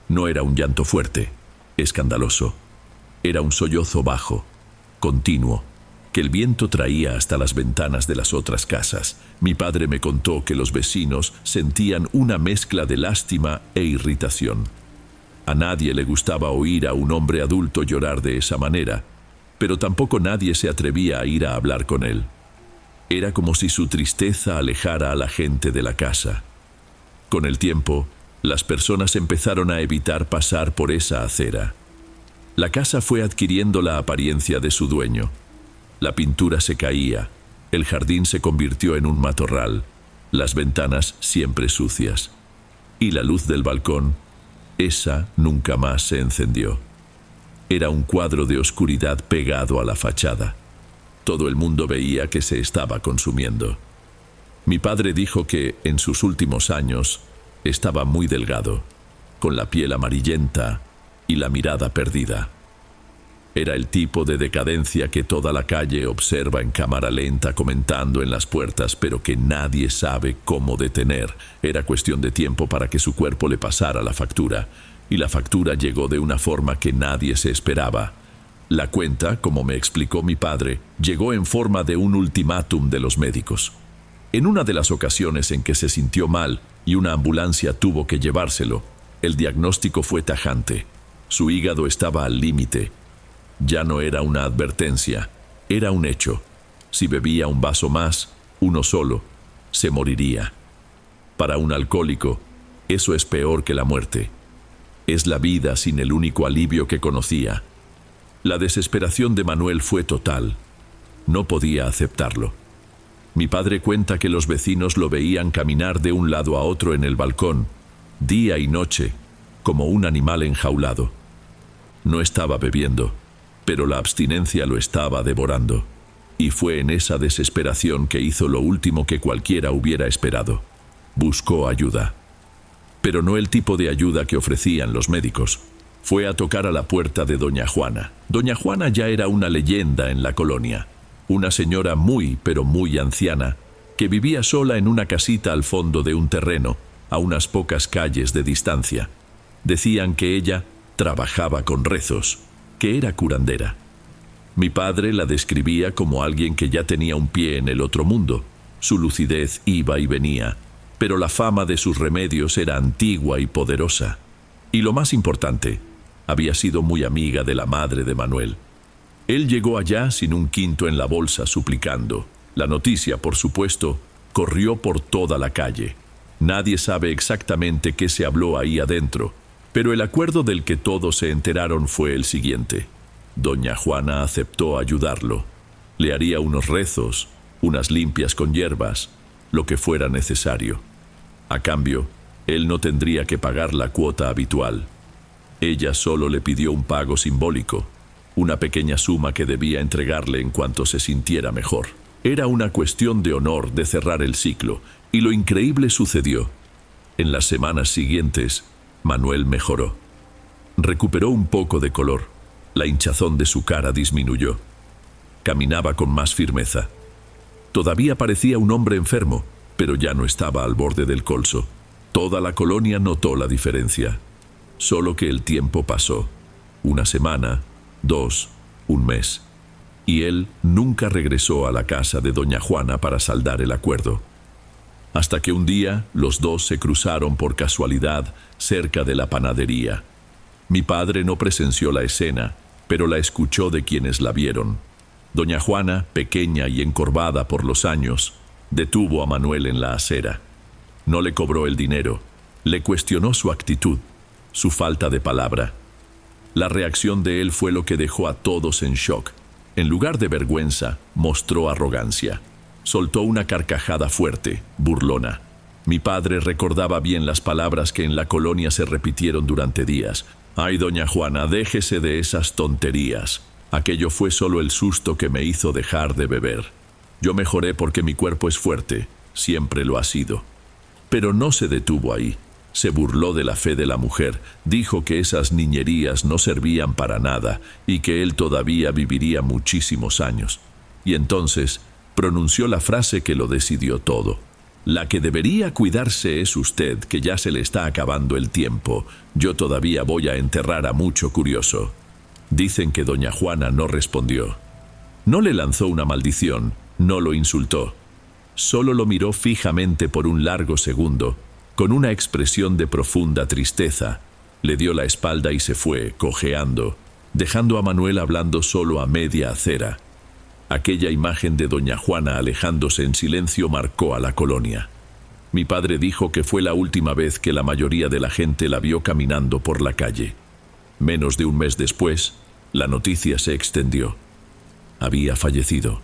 No era un llanto fuerte, escandaloso. Era un sollozo bajo, continuo, que el viento traía hasta las ventanas de las otras casas. Mi padre me contó que los vecinos sentían una mezcla de lástima e irritación. A nadie le gustaba oír a un hombre adulto llorar de esa manera, pero tampoco nadie se atrevía a ir a hablar con él. Era como si su tristeza alejara a la gente de la casa. Con el tiempo, las personas empezaron a evitar pasar por esa acera. La casa fue adquiriendo la apariencia de su dueño. La pintura se caía, el jardín se convirtió en un matorral, las ventanas siempre sucias. Y la luz del balcón, esa nunca más se encendió. Era un cuadro de oscuridad pegado a la fachada. Todo el mundo veía que se estaba consumiendo. Mi padre dijo que, en sus últimos años, estaba muy delgado, con la piel amarillenta y la mirada perdida. Era el tipo de decadencia que toda la calle observa en cámara lenta comentando en las puertas, pero que nadie sabe cómo detener. Era cuestión de tiempo para que su cuerpo le pasara la factura, y la factura llegó de una forma que nadie se esperaba. La cuenta, como me explicó mi padre, llegó en forma de un ultimátum de los médicos. En una de las ocasiones en que se sintió mal y una ambulancia tuvo que llevárselo, el diagnóstico fue tajante. Su hígado estaba al límite. Ya no era una advertencia, era un hecho. Si bebía un vaso más, uno solo, se moriría. Para un alcohólico, eso es peor que la muerte. Es la vida sin el único alivio que conocía. La desesperación de Manuel fue total. No podía aceptarlo. Mi padre cuenta que los vecinos lo veían caminar de un lado a otro en el balcón, día y noche, como un animal enjaulado. No estaba bebiendo, pero la abstinencia lo estaba devorando. Y fue en esa desesperación que hizo lo último que cualquiera hubiera esperado. Buscó ayuda. Pero no el tipo de ayuda que ofrecían los médicos. Fue a tocar a la puerta de doña Juana. Doña Juana ya era una leyenda en la colonia. Una señora muy, pero muy anciana, que vivía sola en una casita al fondo de un terreno, a unas pocas calles de distancia. Decían que ella trabajaba con rezos, que era curandera. Mi padre la describía como alguien que ya tenía un pie en el otro mundo. Su lucidez iba y venía, pero la fama de sus remedios era antigua y poderosa. Y lo más importante, había sido muy amiga de la madre de Manuel. Él llegó allá sin un quinto en la bolsa suplicando. La noticia, por supuesto, corrió por toda la calle. Nadie sabe exactamente qué se habló ahí adentro, pero el acuerdo del que todos se enteraron fue el siguiente. Doña Juana aceptó ayudarlo. Le haría unos rezos, unas limpias con hierbas, lo que fuera necesario. A cambio, él no tendría que pagar la cuota habitual. Ella solo le pidió un pago simbólico, una pequeña suma que debía entregarle en cuanto se sintiera mejor. Era una cuestión de honor de cerrar el ciclo, y lo increíble sucedió. En las semanas siguientes, Manuel mejoró. Recuperó un poco de color. La hinchazón de su cara disminuyó. Caminaba con más firmeza. Todavía parecía un hombre enfermo, pero ya no estaba al borde del colso. Toda la colonia notó la diferencia. Solo que el tiempo pasó. Una semana, 2, un mes. Y él nunca regresó a la casa de doña Juana para saldar el acuerdo. Hasta que un día los dos se cruzaron por casualidad cerca de la panadería. Mi padre no presenció la escena, pero la escuchó de quienes la vieron. Doña Juana, pequeña y encorvada por los años, detuvo a Manuel en la acera. No le cobró el dinero, le cuestionó su actitud, su falta de palabra. La reacción de él fue lo que dejó a todos en shock. En lugar de vergüenza, mostró arrogancia. Soltó una carcajada fuerte, burlona. Mi padre recordaba bien las palabras que en la colonia se repitieron durante días. «Ay, doña Juana, déjese de esas tonterías. Aquello fue solo el susto que me hizo dejar de beber. Yo mejoré porque mi cuerpo es fuerte, siempre lo ha sido». Pero no se detuvo ahí. Se burló de la fe de la mujer, dijo que esas niñerías no servían para nada y que él todavía viviría muchísimos años. Y entonces pronunció la frase que lo decidió todo. «La que debería cuidarse es usted, que ya se le está acabando el tiempo. Yo todavía voy a enterrar a mucho curioso». Dicen que doña Juana no respondió. No le lanzó una maldición, no lo insultó. Solo lo miró fijamente por un largo segundo, con una expresión de profunda tristeza. Le dio la espalda y se fue, cojeando, dejando a Manuel hablando solo a media acera. Aquella imagen de doña Juana alejándose en silencio marcó a la colonia. Mi padre dijo que fue la última vez que la mayoría de la gente la vio caminando por la calle. Menos de un mes después, la noticia se extendió. Había fallecido.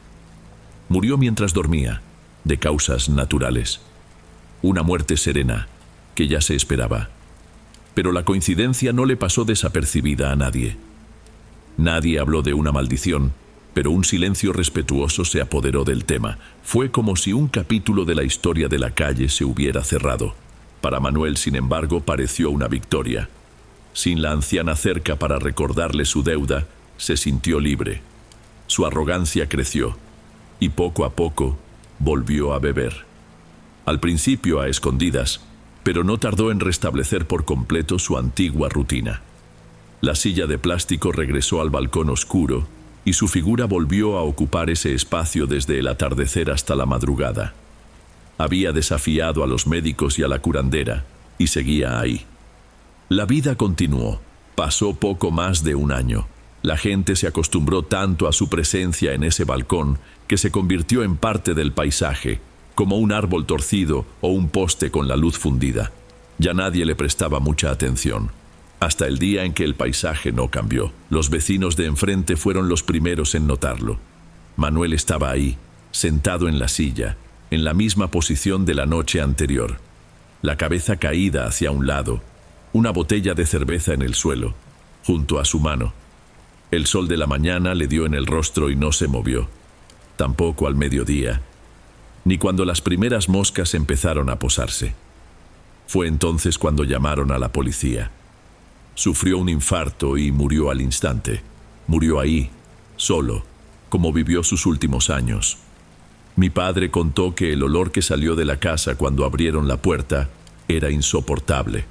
Murió mientras dormía, de causas naturales. Una muerte serena, que ya se esperaba. Pero la coincidencia no le pasó desapercibida a nadie. Nadie habló de una maldición, pero un silencio respetuoso se apoderó del tema. Fue como si un capítulo de la historia de la calle se hubiera cerrado. Para Manuel, sin embargo, pareció una victoria. Sin la anciana cerca para recordarle su deuda, se sintió libre. Su arrogancia creció, y poco a poco volvió a beber. Al principio a escondidas, pero no tardó en restablecer por completo su antigua rutina. La silla de plástico regresó al balcón oscuro, y su figura volvió a ocupar ese espacio desde el atardecer hasta la madrugada. Había desafiado a los médicos y a la curandera, y seguía ahí. La vida continuó. Pasó poco más de un año. La gente se acostumbró tanto a su presencia en ese balcón que se convirtió en parte del paisaje, como un árbol torcido o un poste con la luz fundida. Ya nadie le prestaba mucha atención. Hasta el día en que el paisaje no cambió. Los vecinos de enfrente fueron los primeros en notarlo. Manuel estaba ahí, sentado en la silla, en la misma posición de la noche anterior. La cabeza caída hacia un lado, una botella de cerveza en el suelo, junto a su mano. El sol de la mañana le dio en el rostro y no se movió. Tampoco al mediodía, ni cuando las primeras moscas empezaron a posarse. Fue entonces cuando llamaron a la policía. Sufrió un infarto y murió al instante. Murió ahí, solo, como vivió sus últimos años. Mi padre contó que el olor que salió de la casa cuando abrieron la puerta era insoportable.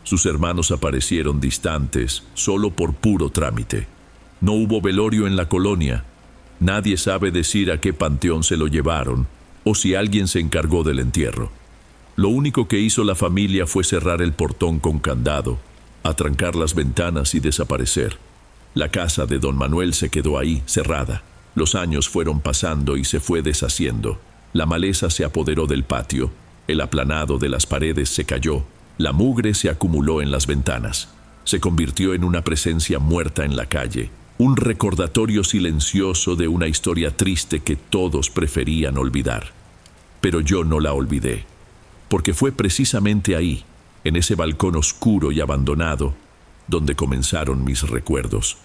Sus hermanos aparecieron distantes, solo por puro trámite. No hubo velorio en la colonia. Nadie sabe decir a qué panteón se lo llevaron, o si alguien se encargó del entierro. Lo único que hizo la familia fue cerrar el portón con candado, atrancar las ventanas y desaparecer. La casa de don Manuel se quedó ahí, cerrada. Los años fueron pasando y se fue deshaciendo. La maleza se apoderó del patio, el aplanado de las paredes se cayó, la mugre se acumuló en las ventanas. Se convirtió en una presencia muerta en la calle, un recordatorio silencioso de una historia triste que todos preferían olvidar. Pero yo no la olvidé, porque fue precisamente ahí, en ese balcón oscuro y abandonado, donde comenzaron mis recuerdos.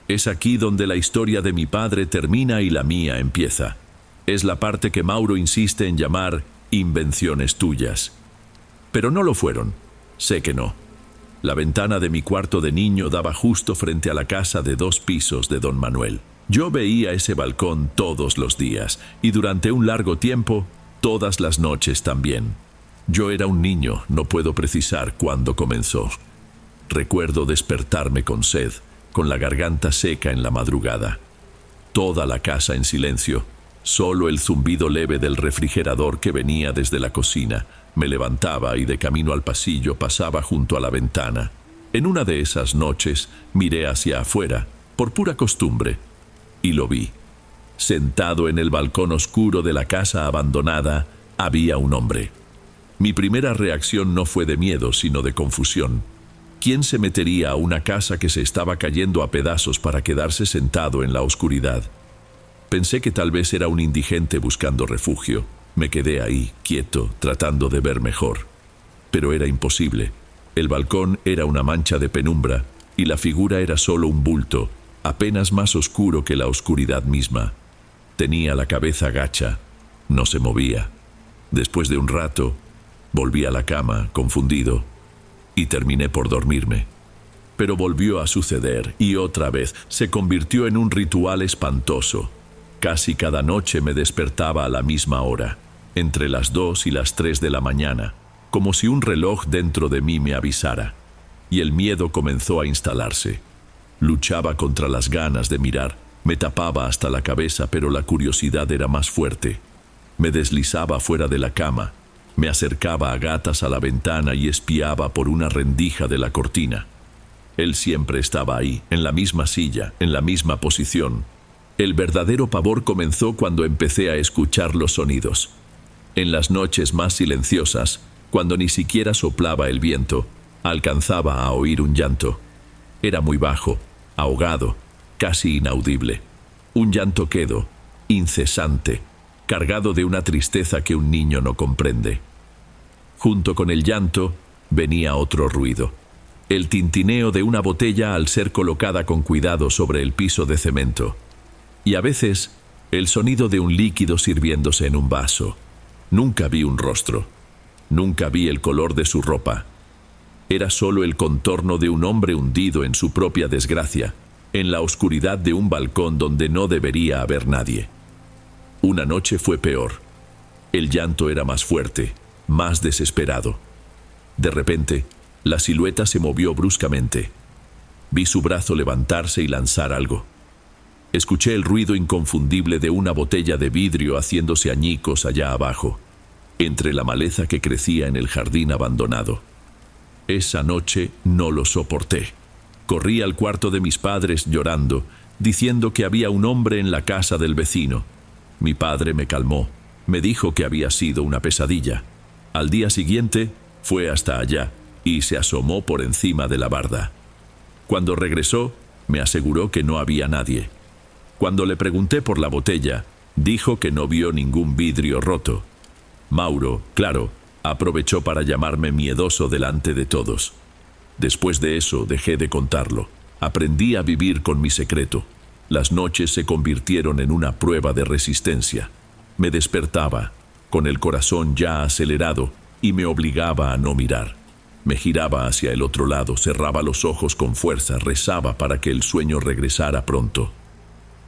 Es aquí donde la historia de mi padre termina y la mía empieza. Es la parte que Mauro insiste en llamar invenciones tuyas. Pero no lo fueron, sé que no. La ventana de mi cuarto de niño daba justo frente a la casa de 2 pisos de don Manuel. Yo veía ese balcón todos los días, y durante un largo tiempo, todas las noches también. Yo era un niño, no puedo precisar cuándo comenzó. Recuerdo despertarme con sed, con la garganta seca en la madrugada. Toda la casa en silencio, solo el zumbido leve del refrigerador que venía desde la cocina. Me levantaba y de camino al pasillo pasaba junto a la ventana. En una de esas noches miré hacia afuera, por pura costumbre, y lo vi. Sentado en el balcón oscuro de la casa abandonada, había un hombre. Mi primera reacción no fue de miedo, sino de confusión. ¿Quién se metería a una casa que se estaba cayendo a pedazos para quedarse sentado en la oscuridad? Pensé que tal vez era un indigente buscando refugio. Me quedé ahí, quieto, tratando de ver mejor. Pero era imposible. El balcón era una mancha de penumbra, y la figura era solo un bulto, apenas más oscuro que la oscuridad misma. Tenía la cabeza gacha, no se movía. Después de un rato, volví a la cama, confundido, y terminé por dormirme. Pero volvió a suceder, y otra vez se convirtió en un ritual espantoso. Casi cada noche me despertaba a la misma hora, entre las 2 y las 3 de la mañana, como si un reloj dentro de mí me avisara, y el miedo comenzó a instalarse. Luchaba contra las ganas de mirar, me tapaba hasta la cabeza, pero la curiosidad era más fuerte. Me deslizaba fuera de la cama, me acercaba a gatas a la ventana y espiaba por una rendija de la cortina. Él siempre estaba ahí, en la misma silla, en la misma posición. El verdadero pavor comenzó cuando empecé a escuchar los sonidos. En las noches más silenciosas, cuando ni siquiera soplaba el viento, alcanzaba a oír un llanto. Era muy bajo, ahogado, casi inaudible. Un llanto quedo, incesante, cargado de una tristeza que un niño no comprende. Junto con el llanto, venía otro ruido. El tintineo de una botella al ser colocada con cuidado sobre el piso de cemento. Y a veces, el sonido de un líquido sirviéndose en un vaso. Nunca vi un rostro. Nunca vi el color de su ropa. Era solo el contorno de un hombre hundido en su propia desgracia, en la oscuridad de un balcón donde no debería haber nadie. Una noche fue peor. El llanto era más fuerte, más desesperado. De repente, la silueta se movió bruscamente. Vi su brazo levantarse y lanzar algo. Escuché el ruido inconfundible de una botella de vidrio haciéndose añicos allá abajo, entre la maleza que crecía en el jardín abandonado. Esa noche no lo soporté. Corrí al cuarto de mis padres llorando, diciendo que había un hombre en la casa del vecino. Mi padre me calmó, me dijo que había sido una pesadilla. Al día siguiente, fue hasta allá y se asomó por encima de la barda. Cuando regresó, me aseguró que no había nadie. Cuando le pregunté por la botella, dijo que no vio ningún vidrio roto. Mauro, claro, aprovechó para llamarme miedoso delante de todos. Después de eso dejé de contarlo. Aprendí a vivir con mi secreto. Las noches se convirtieron en una prueba de resistencia. Me despertaba, con el corazón ya acelerado, y me obligaba a no mirar. Me giraba hacia el otro lado, cerraba los ojos con fuerza, rezaba para que el sueño regresara pronto.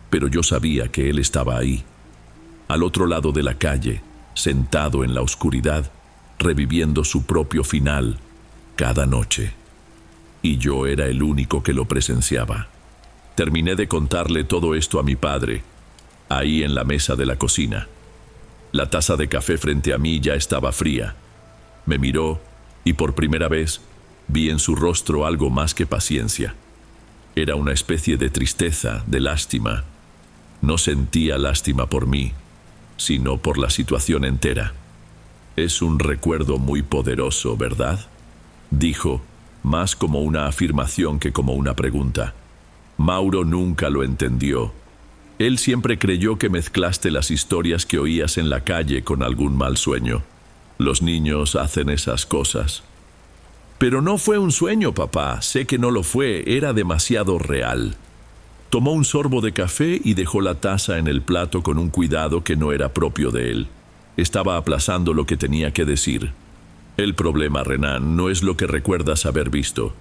Pero yo sabía que él estaba ahí, al otro lado de la calle, sentado en la oscuridad, reviviendo su propio final cada noche. Y yo era el único que lo presenciaba. Terminé de contarle todo esto a mi padre, ahí en la mesa de la cocina. La taza de café frente a mí ya estaba fría. Me miró y por primera vez vi en su rostro algo más que paciencia. Era una especie de tristeza, de lástima. No sentía lástima por mí, sino por la situación entera. Es un recuerdo muy poderoso, ¿verdad?, dijo, más como una afirmación que como una pregunta. Mauro nunca lo entendió. Él siempre creyó que mezclaste las historias que oías en la calle con algún mal sueño. Los niños hacen esas cosas. Pero no fue un sueño, papá. Sé que no lo fue. Era demasiado real. Tomó un sorbo de café y dejó la taza en el plato con un cuidado que no era propio de él. Estaba aplazando lo que tenía que decir. El problema, Renan, no es lo que recuerdas haber visto.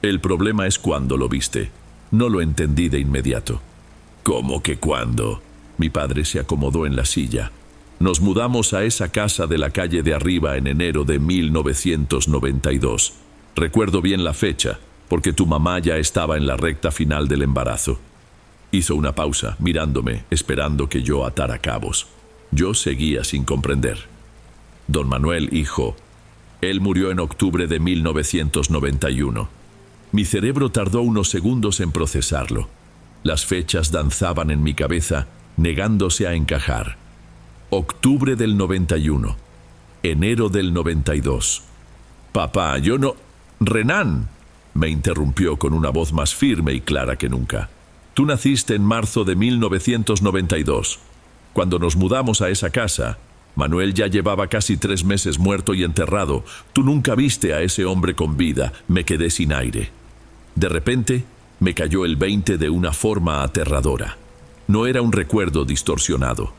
El problema es cuándo lo viste. No lo entendí de inmediato. ¿Cómo que cuándo? Mi padre se acomodó en la silla. Nos mudamos a esa casa de la calle de arriba en enero de 1992. Recuerdo bien la fecha, porque tu mamá ya estaba en la recta final del embarazo. Hizo una pausa, mirándome, esperando que yo atara cabos. Yo seguía sin comprender. Don Manuel, hijo, él murió en octubre de 1991. Mi cerebro tardó unos segundos en procesarlo. Las fechas danzaban en mi cabeza, negándose a encajar. Octubre del 91. Enero del 92. Papá, yo no... Renan, me interrumpió con una voz más firme y clara que nunca. Tú naciste en marzo de 1992. Cuando nos mudamos a esa casa, Manuel ya llevaba casi 3 meses muerto y enterrado. Tú nunca viste a ese hombre con vida. Me quedé sin aire. De repente, me cayó el 20 de una forma aterradora. No era un recuerdo distorsionado.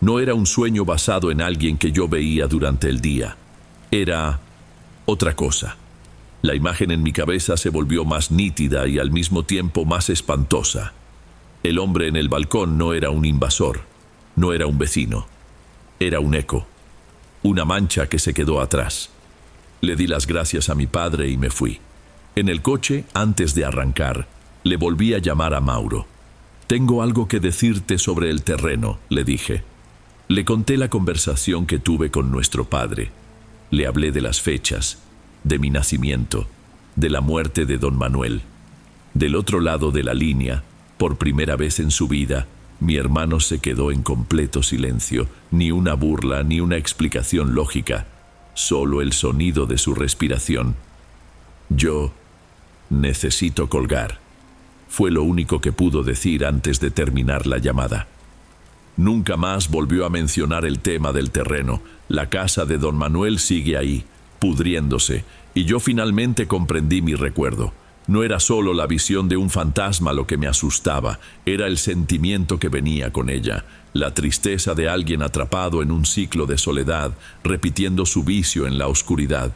No era un sueño basado en alguien que yo veía durante el día. Era otra cosa. La imagen en mi cabeza se volvió más nítida y al mismo tiempo más espantosa. El hombre en el balcón no era un invasor, no era un vecino. Era un eco, una mancha que se quedó atrás. Le di las gracias a mi padre y me fui. En el coche, antes de arrancar, le volví a llamar a Mauro. Tengo algo que decirte sobre el terreno, le dije. Le conté la conversación que tuve con nuestro padre. Le hablé de las fechas, de mi nacimiento, de la muerte de don Manuel. Del otro lado de la línea, por primera vez en su vida, mi hermano se quedó en completo silencio, ni una burla ni una explicación lógica, solo el sonido de su respiración. Yo necesito colgar. Fue lo único que pudo decir antes de terminar la llamada. Nunca más volvió a mencionar el tema del terreno. La casa de don Manuel sigue ahí, pudriéndose, y yo finalmente comprendí mi recuerdo. No era solo la visión de un fantasma lo que me asustaba, era el sentimiento que venía con ella, la tristeza de alguien atrapado en un ciclo de soledad, repitiendo su vicio en la oscuridad.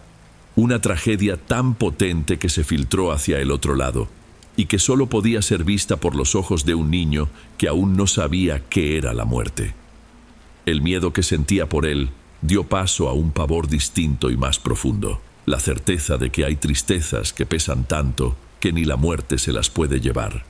Una tragedia tan potente que se filtró hacia el otro lado, y que solo podía ser vista por los ojos de un niño que aún no sabía qué era la muerte. El miedo que sentía por él dio paso a un pavor distinto y más profundo, la certeza de que hay tristezas que pesan tanto que ni la muerte se las puede llevar.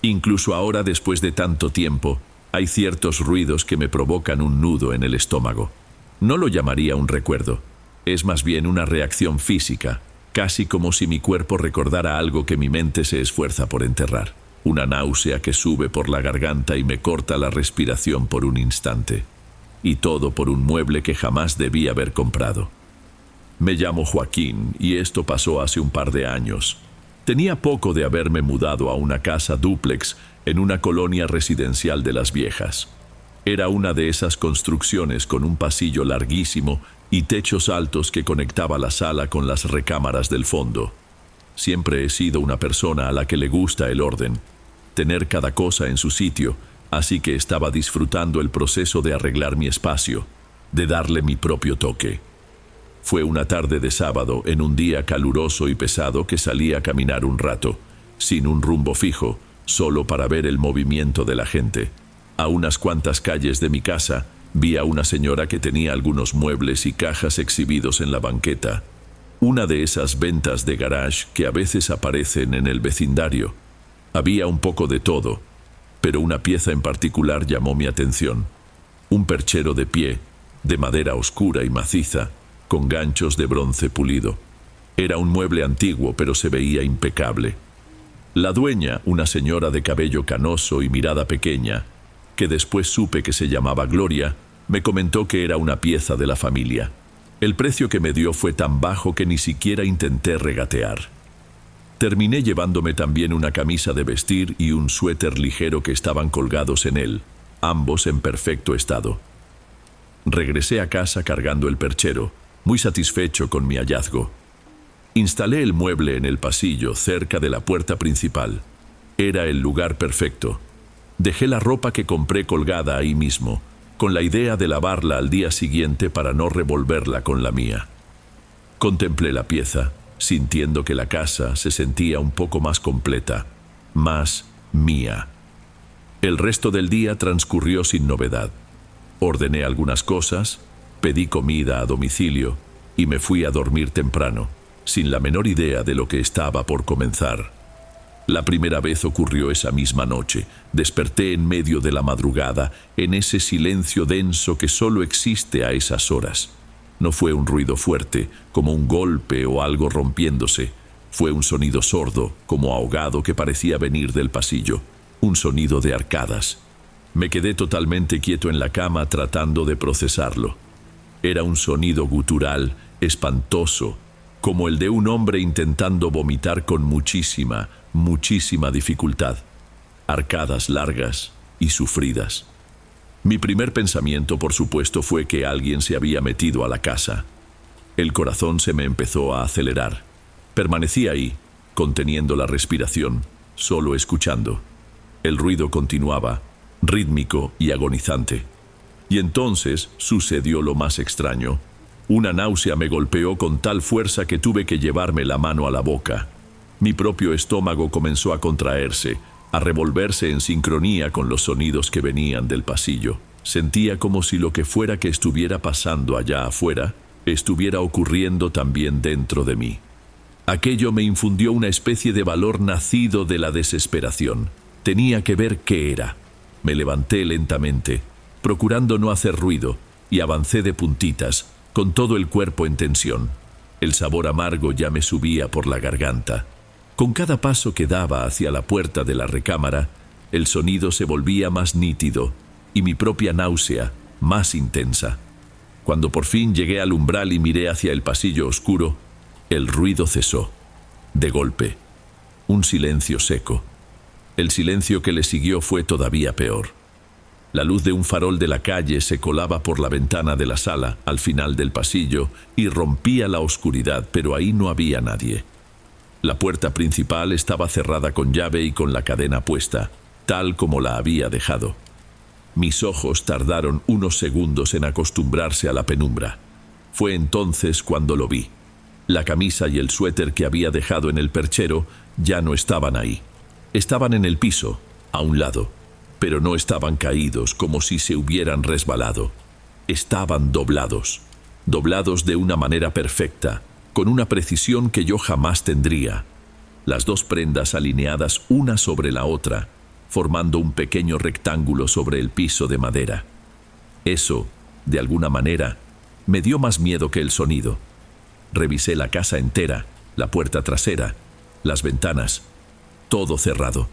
Incluso ahora, después de tanto tiempo, hay ciertos ruidos que me provocan un nudo en el estómago. No lo llamaría un recuerdo, es más bien una reacción física, casi como si mi cuerpo recordara algo que mi mente se esfuerza por enterrar. Una náusea que sube por la garganta y me corta la respiración por un instante. Y todo por un mueble que jamás debí haber comprado. Me llamo Joaquín y esto pasó hace un par de años. Tenía poco de haberme mudado a una casa dúplex en una colonia residencial de Las Viejas. Era una de esas construcciones con un pasillo larguísimo y techos altos que conectaba la sala con las recámaras del fondo. Siempre he sido una persona a la que le gusta el orden, tener cada cosa en su sitio, así que estaba disfrutando el proceso de arreglar mi espacio, de darle mi propio toque. Fue una tarde de sábado, en un día caluroso y pesado, que salí a caminar un rato, sin un rumbo fijo, solo para ver el movimiento de la gente. A unas cuantas calles de mi casa, vi a una señora que tenía algunos muebles y cajas exhibidos en la banqueta. Una de esas ventas de garage que a veces aparecen en el vecindario. Había un poco de todo, pero una pieza en particular llamó mi atención. Un perchero de pie, de madera oscura y maciza, con ganchos de bronce pulido. Era un mueble antiguo, pero se veía impecable. La dueña, una señora de cabello canoso y mirada pequeña, que después supe que se llamaba Gloria, me comentó que era una pieza de la familia. El precio que me dio fue tan bajo que ni siquiera intenté regatear. Terminé llevándome también una camisa de vestir y un suéter ligero que estaban colgados en él, ambos en perfecto estado. Regresé a casa cargando el perchero, muy satisfecho con mi hallazgo. Instalé el mueble en el pasillo, cerca de la puerta principal. Era el lugar perfecto. Dejé la ropa que compré colgada ahí mismo, con la idea de lavarla al día siguiente para no revolverla con la mía. Contemplé la pieza, sintiendo que la casa se sentía un poco más completa, más mía. El resto del día transcurrió sin novedad. Ordené algunas cosas, Pedí comida a domicilio y me fui a dormir temprano, sin la menor idea de lo que estaba por comenzar. La primera vez ocurrió esa misma noche. Desperté en medio de la madrugada, en ese silencio denso que solo existe a esas horas. No fue un ruido fuerte, como un golpe o algo rompiéndose. Fue un sonido sordo, como ahogado, que parecía venir del pasillo. Un sonido de arcadas. Me quedé totalmente quieto en la cama tratando de procesarlo. Era un sonido gutural, espantoso, como el de un hombre intentando vomitar con muchísima dificultad. Arcadas largas y sufridas. Mi primer pensamiento, por supuesto, fue que alguien se había metido a la casa. El corazón se me empezó a acelerar. Permanecí ahí, conteniendo la respiración, solo escuchando. El ruido continuaba, rítmico y agonizante. Y entonces sucedió lo más extraño. Una náusea me golpeó con tal fuerza que tuve que llevarme la mano a la boca. Mi propio estómago comenzó a contraerse, a revolverse en sincronía con los sonidos que venían del pasillo. Sentía como si lo que fuera que estuviera pasando allá afuera estuviera ocurriendo también dentro de mí. Aquello me infundió una especie de valor nacido de la desesperación. Tenía que ver qué era. Me levanté lentamente, procurando no hacer ruido, y avancé de puntitas, con todo el cuerpo en tensión. El sabor amargo ya me subía por la garganta. Con cada paso que daba hacia la puerta de la recámara, el sonido se volvía más nítido y mi propia náusea más intensa. Cuando por fin llegué al umbral y miré hacia el pasillo oscuro, el ruido cesó. De golpe, un silencio seco. El silencio que le siguió fue todavía peor. La luz de un farol de la calle se colaba por la ventana de la sala, al final del pasillo, y rompía la oscuridad, pero ahí no había nadie. La puerta principal estaba cerrada con llave y con la cadena puesta, tal como la había dejado. Mis ojos tardaron unos segundos en acostumbrarse a la penumbra. Fue entonces cuando lo vi. La camisa y el suéter que había dejado en el perchero ya no estaban ahí. Estaban en el piso, a un lado, pero no estaban caídos como si se hubieran resbalado. Estaban doblados, doblados de una manera perfecta, con una precisión que yo jamás tendría. Las dos prendas alineadas una sobre la otra, formando un pequeño rectángulo sobre el piso de madera. Eso, de alguna manera, me dio más miedo que el sonido. Revisé la casa entera, la puerta trasera, las ventanas, todo cerrado.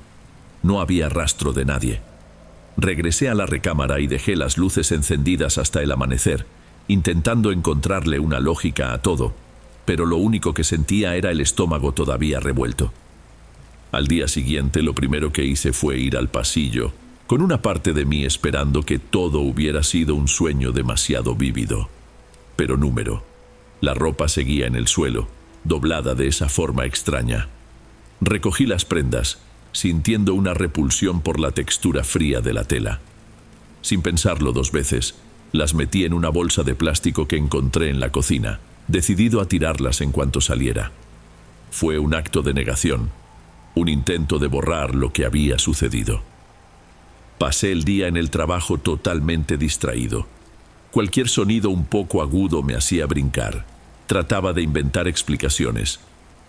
No había rastro de nadie. Regresé a la recámara y dejé las luces encendidas hasta el amanecer, intentando encontrarle una lógica a todo, pero lo único que sentía era el estómago todavía revuelto. Al día siguiente, lo primero que hice fue ir al pasillo, con una parte de mí esperando que todo hubiera sido un sueño demasiado vívido. Pero la ropa seguía en el suelo, doblada de esa forma extraña. Recogí las prendas, sintiendo una repulsión por la textura fría de la tela. Sin pensarlo dos veces, las metí en una bolsa de plástico que encontré en la cocina, decidido a tirarlas en cuanto saliera. Fue un acto de negación, un intento de borrar lo que había sucedido. Pasé el día en el trabajo totalmente distraído. Cualquier sonido un poco agudo me hacía brincar. Trataba de inventar explicaciones.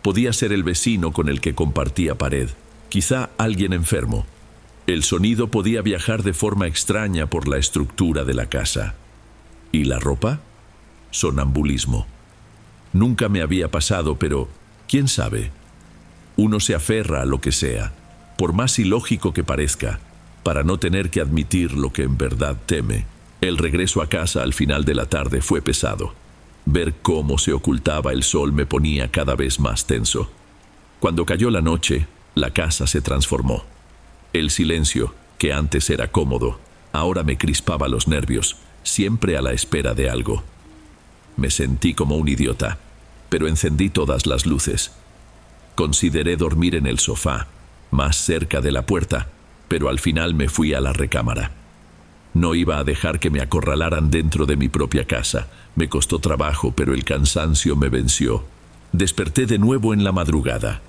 Podía ser el vecino con el que compartía pared, quizá alguien enfermo. El sonido podía viajar de forma extraña por la estructura de la casa. ¿Y la ropa? Sonambulismo. Nunca me había pasado, pero ¿quién sabe? Uno se aferra a lo que sea, por más ilógico que parezca, para no tener que admitir lo que en verdad teme. El regreso a casa al final de la tarde fue pesado. Ver cómo se ocultaba el sol me ponía cada vez más tenso. Cuando cayó la noche, la casa se transformó. El silencio, que antes era cómodo, ahora me crispaba los nervios, siempre a la espera de algo. Me sentí como un idiota, pero encendí todas las luces. Consideré dormir en el sofá, más cerca de la puerta, pero al final me fui a la recámara. No iba a dejar que me acorralaran dentro de mi propia casa. Me costó trabajo, pero el cansancio me venció. Desperté de nuevo en la madrugada,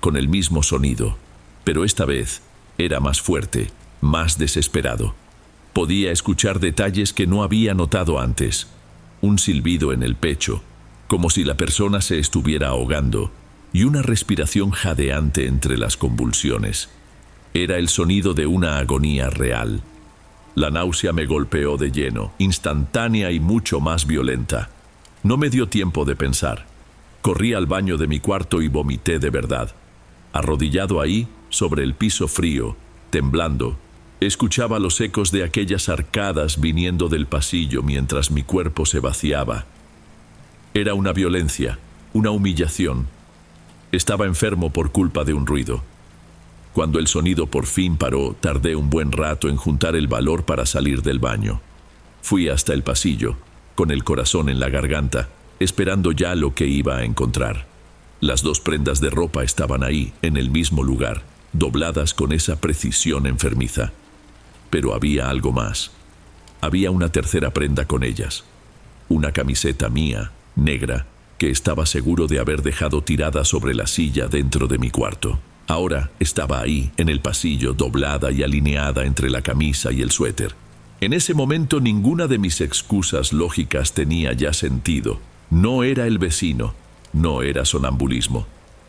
con el mismo sonido, pero esta vez era más fuerte, más desesperado. Podía escuchar detalles que no había notado antes. un silbido en el pecho, como si la persona se estuviera ahogando, y una respiración jadeante entre las convulsiones. Era el sonido de una agonía real. La náusea me golpeó de lleno, instantánea y mucho más violenta. No me dio tiempo de pensar. Corrí al baño de mi cuarto y vomité de verdad. Arrodillado ahí, sobre el piso frío, temblando, escuchaba los ecos de aquellas arcadas viniendo del pasillo mientras mi cuerpo se vaciaba. Era una violencia, una humillación. Estaba enfermo por culpa de un ruido. Cuando el sonido por fin paró, tardé un buen rato en juntar el valor para salir del baño. Fui hasta el pasillo, con el corazón en la garganta, esperando ya lo que iba a encontrar. Las 2 prendas de ropa estaban ahí, en el mismo lugar, dobladas con esa precisión enfermiza. Pero había algo más. Había una tercera prenda con ellas. Una camiseta mía, negra, que estaba seguro de haber dejado tirada sobre la silla dentro de mi cuarto. Ahora estaba ahí, en el pasillo, doblada y alineada entre la camisa y el suéter. En ese momento ninguna de mis excusas lógicas tenía ya sentido. No era el vecino, no era sonambulismo.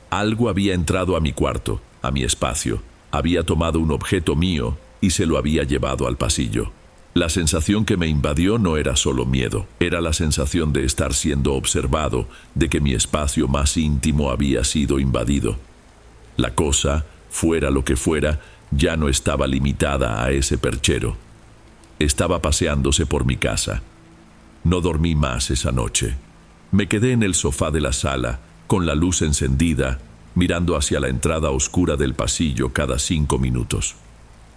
Algo había entrado a mi cuarto, a mi espacio, había tomado un objeto mío y se lo había llevado al pasillo. La sensación que me invadió no era solo miedo, era la sensación de estar siendo observado, de que mi espacio más íntimo había sido invadido. La cosa, fuera lo que fuera, ya no estaba limitada a ese perchero. Estaba paseándose por mi casa. No dormí más esa noche. Me quedé en el sofá de la sala, con la luz encendida, mirando hacia la entrada oscura del pasillo cada 5 minutos.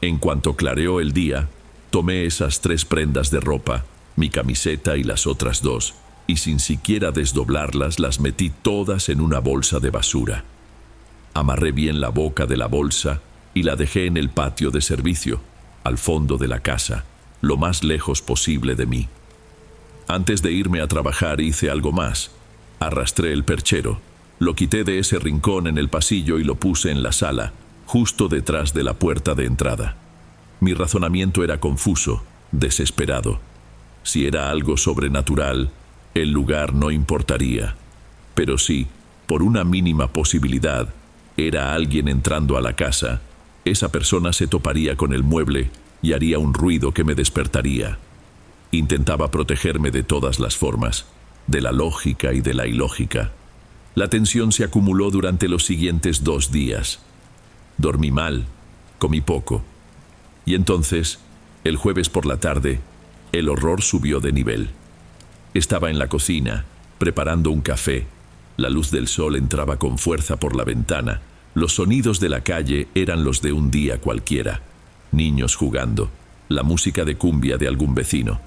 En cuanto clareó el día, tomé esas 3 prendas de ropa, mi camiseta y las otras 2, y sin siquiera desdoblarlas las metí todas en una bolsa de basura. Amarré bien la boca de la bolsa y la dejé en el patio de servicio, al fondo de la casa, lo más lejos posible de mí. Antes de irme a trabajar hice algo más. Arrastré el perchero, lo quité de ese rincón en el pasillo y lo puse en la sala, justo detrás de la puerta de entrada. Mi razonamiento era confuso, desesperado. Si era algo sobrenatural, el lugar no importaría. Pero si, por una mínima posibilidad, era alguien entrando a la casa, esa persona se toparía con el mueble y haría un ruido que me despertaría. Intentaba protegerme de todas las formas, de la lógica y de la ilógica. La tensión se acumuló durante los siguientes 2 días. Dormí mal, comí poco. Y entonces, el jueves por la tarde, el horror subió de nivel. Estaba en la cocina, preparando un café. La luz del sol entraba con fuerza por la ventana. Los sonidos de la calle eran los de un día cualquiera. Niños jugando, la música de cumbia de algún vecino.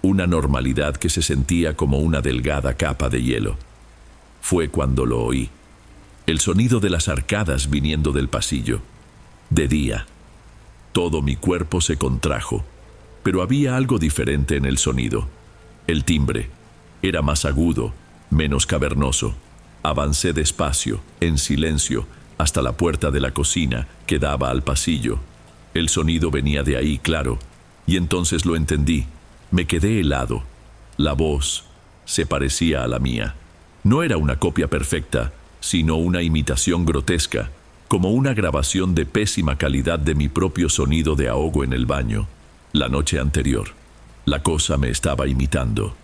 Una normalidad que se sentía como una delgada capa de hielo. Fue cuando lo oí. El sonido de las arcadas viniendo del pasillo. De día. Todo mi cuerpo se contrajo, pero había algo diferente en el sonido. El timbre era más agudo, menos cavernoso. Avancé despacio, en silencio, hasta la puerta de la cocina que daba al pasillo. El sonido venía de ahí, claro, y entonces lo entendí. Me quedé helado. La voz se parecía a la mía. No era una copia perfecta, sino una imitación grotesca, como una grabación de pésima calidad de mi propio sonido de ahogo en el baño. La noche anterior, la cosa me estaba imitando.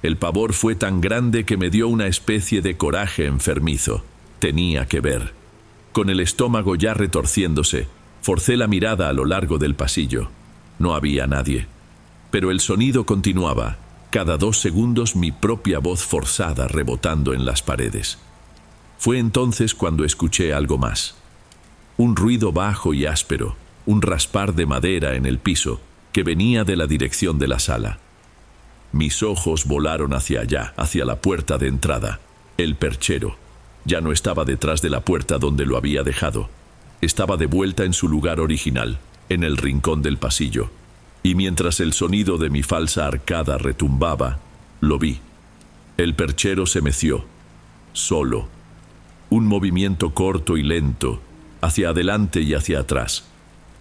El pavor fue tan grande que me dio una especie de coraje enfermizo. Tenía que ver. Con el estómago ya retorciéndose, forcé la mirada a lo largo del pasillo. No había nadie. Pero el sonido continuaba, cada 2 segundos mi propia voz forzada rebotando en las paredes. Fue entonces cuando escuché algo más. Un ruido bajo y áspero, un raspar de madera en el piso, que venía de la dirección de la sala. Mis ojos volaron hacia allá, hacia la puerta de entrada. El perchero ya no estaba detrás de la puerta donde lo había dejado. Estaba de vuelta en su lugar original, en el rincón del pasillo. Y mientras el sonido de mi falsa arcada retumbaba, lo vi. El perchero se meció, solo. Un movimiento corto y lento, hacia adelante y hacia atrás,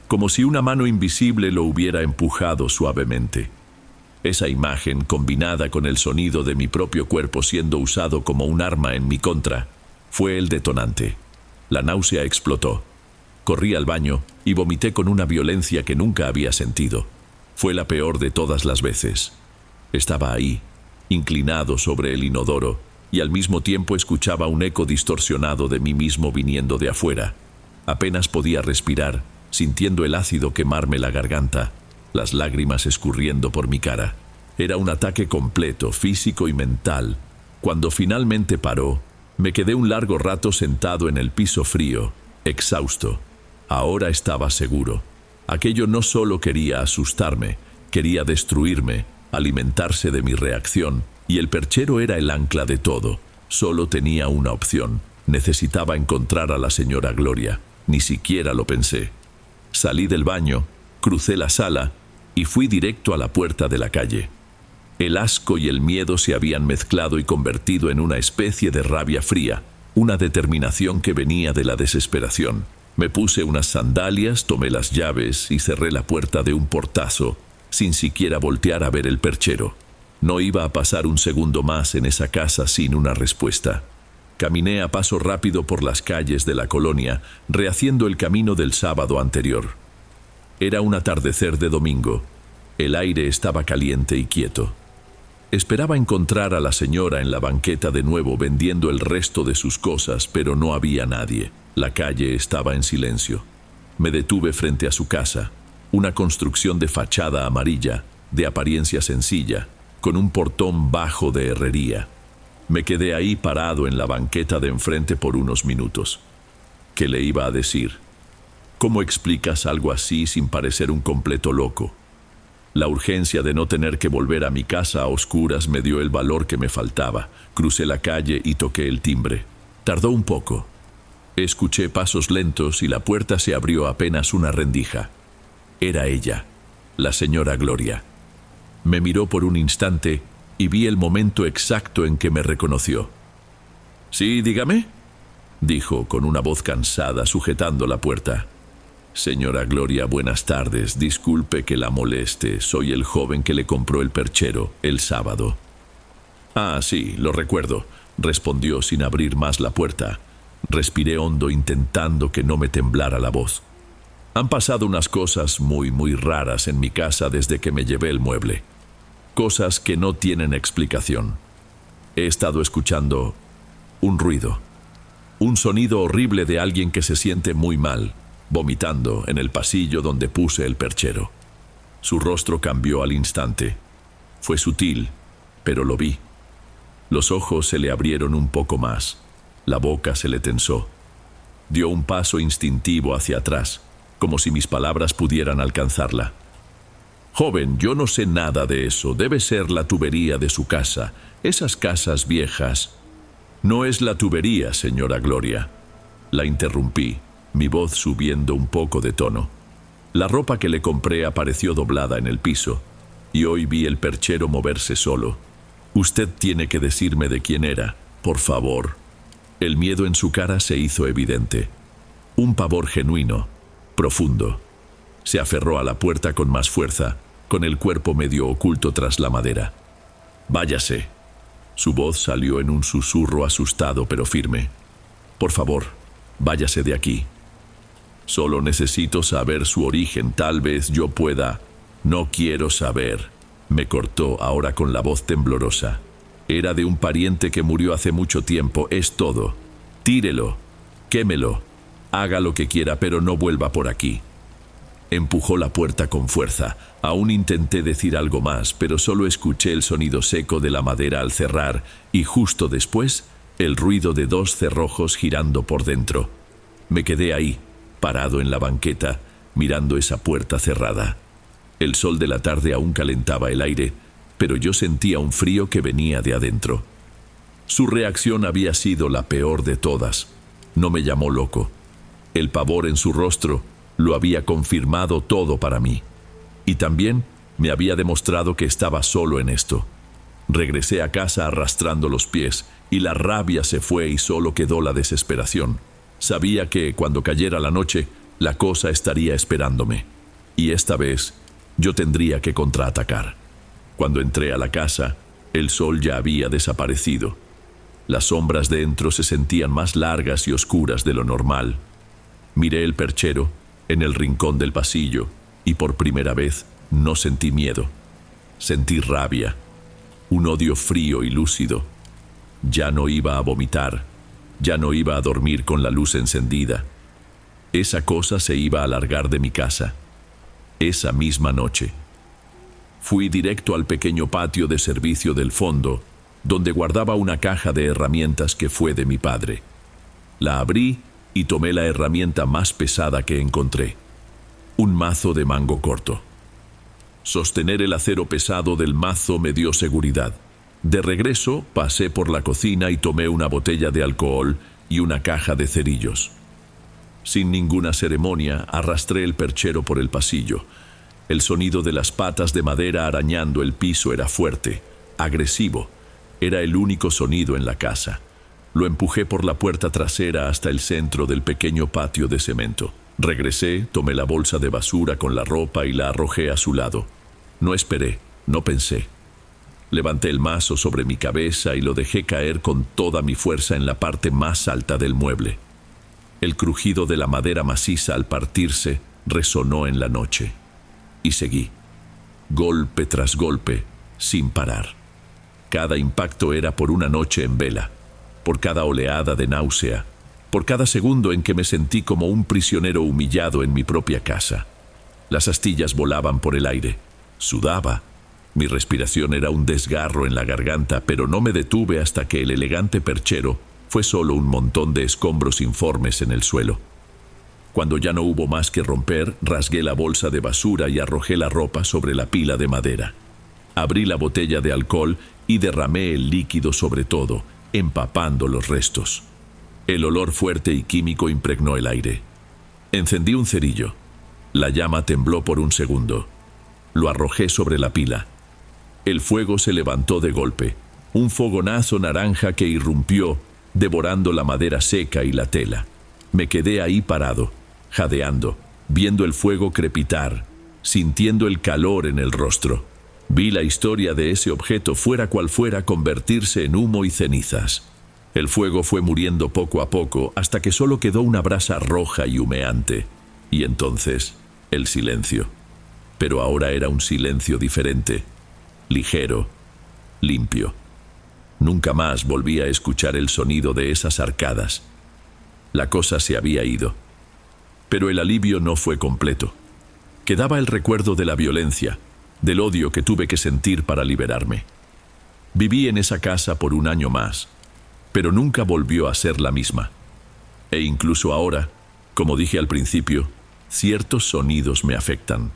como si una mano invisible lo hubiera empujado suavemente. Esa imagen, combinada con el sonido de mi propio cuerpo siendo usado como un arma en mi contra, fue el detonante. La náusea explotó. Corrí al baño y vomité con una violencia que nunca había sentido. Fue la peor de todas las veces. Estaba ahí, inclinado sobre el inodoro, y al mismo tiempo escuchaba un eco distorsionado de mí mismo viniendo de afuera. Apenas podía respirar, sintiendo el ácido quemarme la garganta, las lágrimas escurriendo por mi cara. Era un ataque completo, físico y mental. Cuando finalmente paró, me quedé un largo rato sentado en el piso frío, exhausto. Ahora estaba seguro. Aquello no solo quería asustarme, quería destruirme, alimentarse de mi reacción, y el perchero era el ancla de todo. Solo tenía una opción. Necesitaba encontrar a la señora Gloria. Ni siquiera lo pensé. Salí del baño, crucé la sala y fui directo a la puerta de la calle. El asco y el miedo se habían mezclado y convertido en una especie de rabia fría, una determinación que venía de la desesperación. Me puse unas sandalias, tomé las llaves y cerré la puerta de un portazo, sin siquiera voltear a ver el perchero. No iba a pasar un segundo más en esa casa sin una respuesta. Caminé a paso rápido por las calles de la colonia, rehaciendo el camino del sábado anterior. Era un atardecer de domingo. El aire estaba caliente y quieto. Esperaba encontrar a la señora en la banqueta de nuevo vendiendo el resto de sus cosas, pero no había nadie. La calle estaba en silencio. Me detuve frente a su casa, una construcción de fachada amarilla, de apariencia sencilla, con un portón bajo de herrería. Me quedé ahí parado en la banqueta de enfrente por unos minutos. ¿Qué le iba a decir? ¿Cómo explicas algo así sin parecer un completo loco? La urgencia de no tener que volver a mi casa a oscuras me dio el valor que me faltaba. Crucé la calle y toqué el timbre. Tardó un poco. Escuché pasos lentos y la puerta se abrió apenas una rendija. Era ella, la señora Gloria. Me miró por un instante y vi el momento exacto en que me reconoció. «Sí, dígame», dijo con una voz cansada, sujetando la puerta. «Señora Gloria, buenas tardes. Disculpe que la moleste. Soy el joven que le compró el perchero el sábado». «Ah, sí, lo recuerdo», respondió sin abrir más la puerta. Respiré hondo intentando que no me temblara la voz. «Han pasado unas cosas muy raras en mi casa desde que me llevé el mueble. Cosas que no tienen explicación. He estado escuchando un ruido. Un sonido horrible de alguien que se siente muy mal, vomitando en el pasillo donde puse el perchero». Su rostro cambió al instante. Fue sutil, pero lo vi. Los ojos se le abrieron un poco más. La boca se le tensó. Dio un paso instintivo hacia atrás, como si mis palabras pudieran alcanzarla. «Joven, yo no sé nada de eso. Debe ser la tubería de su casa. Esas casas viejas». «No es la tubería, señora Gloria», la interrumpí, mi voz subiendo un poco de tono. La ropa que le compré apareció doblada en el piso, y hoy vi el perchero moverse solo. «Usted tiene que decirme de quién era, por favor». El miedo en su cara se hizo evidente. Un pavor genuino, profundo. Se aferró a la puerta con más fuerza, con el cuerpo medio oculto tras la madera. «Váyase». Su voz salió en un susurro asustado pero firme. «Por favor, váyase de aquí. Solo necesito saber su origen, tal vez yo pueda». «No quiero saber», me cortó ahora con la voz temblorosa. «Era de un pariente que murió hace mucho tiempo, es todo. Tírelo, quémelo, haga lo que quiera, pero no vuelva por aquí». Empujó la puerta con fuerza. Aún intenté decir algo más, pero solo escuché el sonido seco de la madera al cerrar y justo después el ruido de 2 cerrojos girando por dentro. Me quedé ahí, parado en la banqueta, mirando esa puerta cerrada. El sol de la tarde aún calentaba el aire, pero yo sentía un frío que venía de adentro. Su reacción había sido la peor de todas. No me llamó loco. El pavor en su rostro lo había confirmado todo para mí. Y también me había demostrado que estaba solo en esto. Regresé a casa arrastrando los pies, y la rabia se fue y solo quedó la desesperación. Sabía que, cuando cayera la noche, la cosa estaría esperándome. Y esta vez, yo tendría que contraatacar. Cuando entré a la casa, el sol ya había desaparecido. Las sombras dentro se sentían más largas y oscuras de lo normal. Miré el perchero en el rincón del pasillo y por primera vez no sentí miedo. Sentí rabia, un odio frío y lúcido. Ya no iba a vomitar, ya no iba a dormir con la luz encendida. Esa cosa se iba a largar de mi casa. Esa misma noche. Fui directo al pequeño patio de servicio del fondo, donde guardaba una caja de herramientas que fue de mi padre. La abrí y tomé la herramienta más pesada que encontré. Un mazo de mango corto. Sostener el acero pesado del mazo me dio seguridad. De regreso, pasé por la cocina y tomé una botella de alcohol y una caja de cerillos. Sin ninguna ceremonia, arrastré el perchero por el pasillo. El sonido de las patas de madera arañando el piso era fuerte, agresivo. Era el único sonido en la casa. Lo empujé por la puerta trasera hasta el centro del pequeño patio de cemento. Regresé, tomé la bolsa de basura con la ropa y la arrojé a su lado. No esperé, no pensé. Levanté el mazo sobre mi cabeza y lo dejé caer con toda mi fuerza en la parte más alta del mueble. El crujido de la madera maciza al partirse resonó en la noche. Y seguí, golpe tras golpe, sin parar. Cada impacto era por una noche en vela, por cada oleada de náusea, por cada segundo en que me sentí como un prisionero humillado en mi propia casa. Las astillas volaban por el aire, sudaba. Mi respiración era un desgarro en la garganta, pero no me detuve hasta que el elegante perchero fue solo un montón de escombros informes en el suelo. Cuando ya no hubo más que romper, rasgué la bolsa de basura y arrojé la ropa sobre la pila de madera. Abrí la botella de alcohol y derramé el líquido sobre todo, empapando los restos. El olor fuerte y químico impregnó el aire. Encendí un cerillo. La llama tembló por un segundo. Lo arrojé sobre la pila. El fuego se levantó de golpe, un fogonazo naranja que irrumpió, devorando la madera seca y la tela. Me quedé ahí parado, jadeando, viendo el fuego crepitar, sintiendo el calor en el rostro. Vi la historia de ese objeto, fuera cual fuera, convertirse en humo y cenizas. El fuego fue muriendo poco a poco hasta que solo quedó una brasa roja y humeante. Y entonces, el silencio. Pero ahora era un silencio diferente, ligero, limpio. Nunca más volví a escuchar el sonido de esas arcadas. La cosa se había ido. Pero el alivio no fue completo. Quedaba el recuerdo de la violencia, del odio que tuve que sentir para liberarme. Viví en esa casa por un año más, pero nunca volvió a ser la misma. E incluso ahora, como dije al principio, ciertos sonidos me afectan.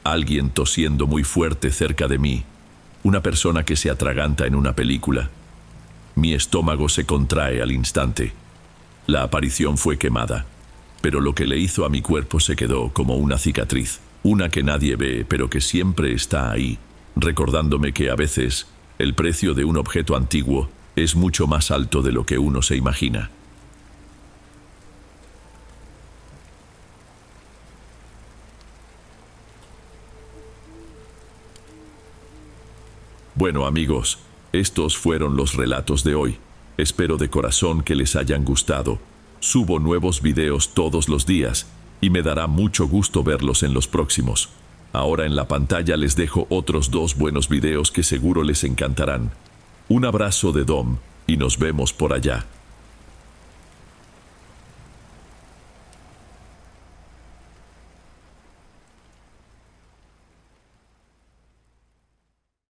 Alguien tosiendo muy fuerte cerca de mí, una persona que se atraganta en una película. Mi estómago se contrae al instante. La aparición fue quemada, pero lo que le hizo a mi cuerpo se quedó como una cicatriz, una que nadie ve, pero que siempre está ahí, recordándome que a veces el precio de un objeto antiguo es mucho más alto de lo que uno se imagina. Bueno, amigos, estos fueron los relatos de hoy. Espero de corazón que les hayan gustado. Subo nuevos videos todos los días y me dará mucho gusto verlos en los próximos. Ahora en la pantalla les dejo otros 2 buenos videos que seguro les encantarán. Un abrazo de Dom y nos vemos por allá.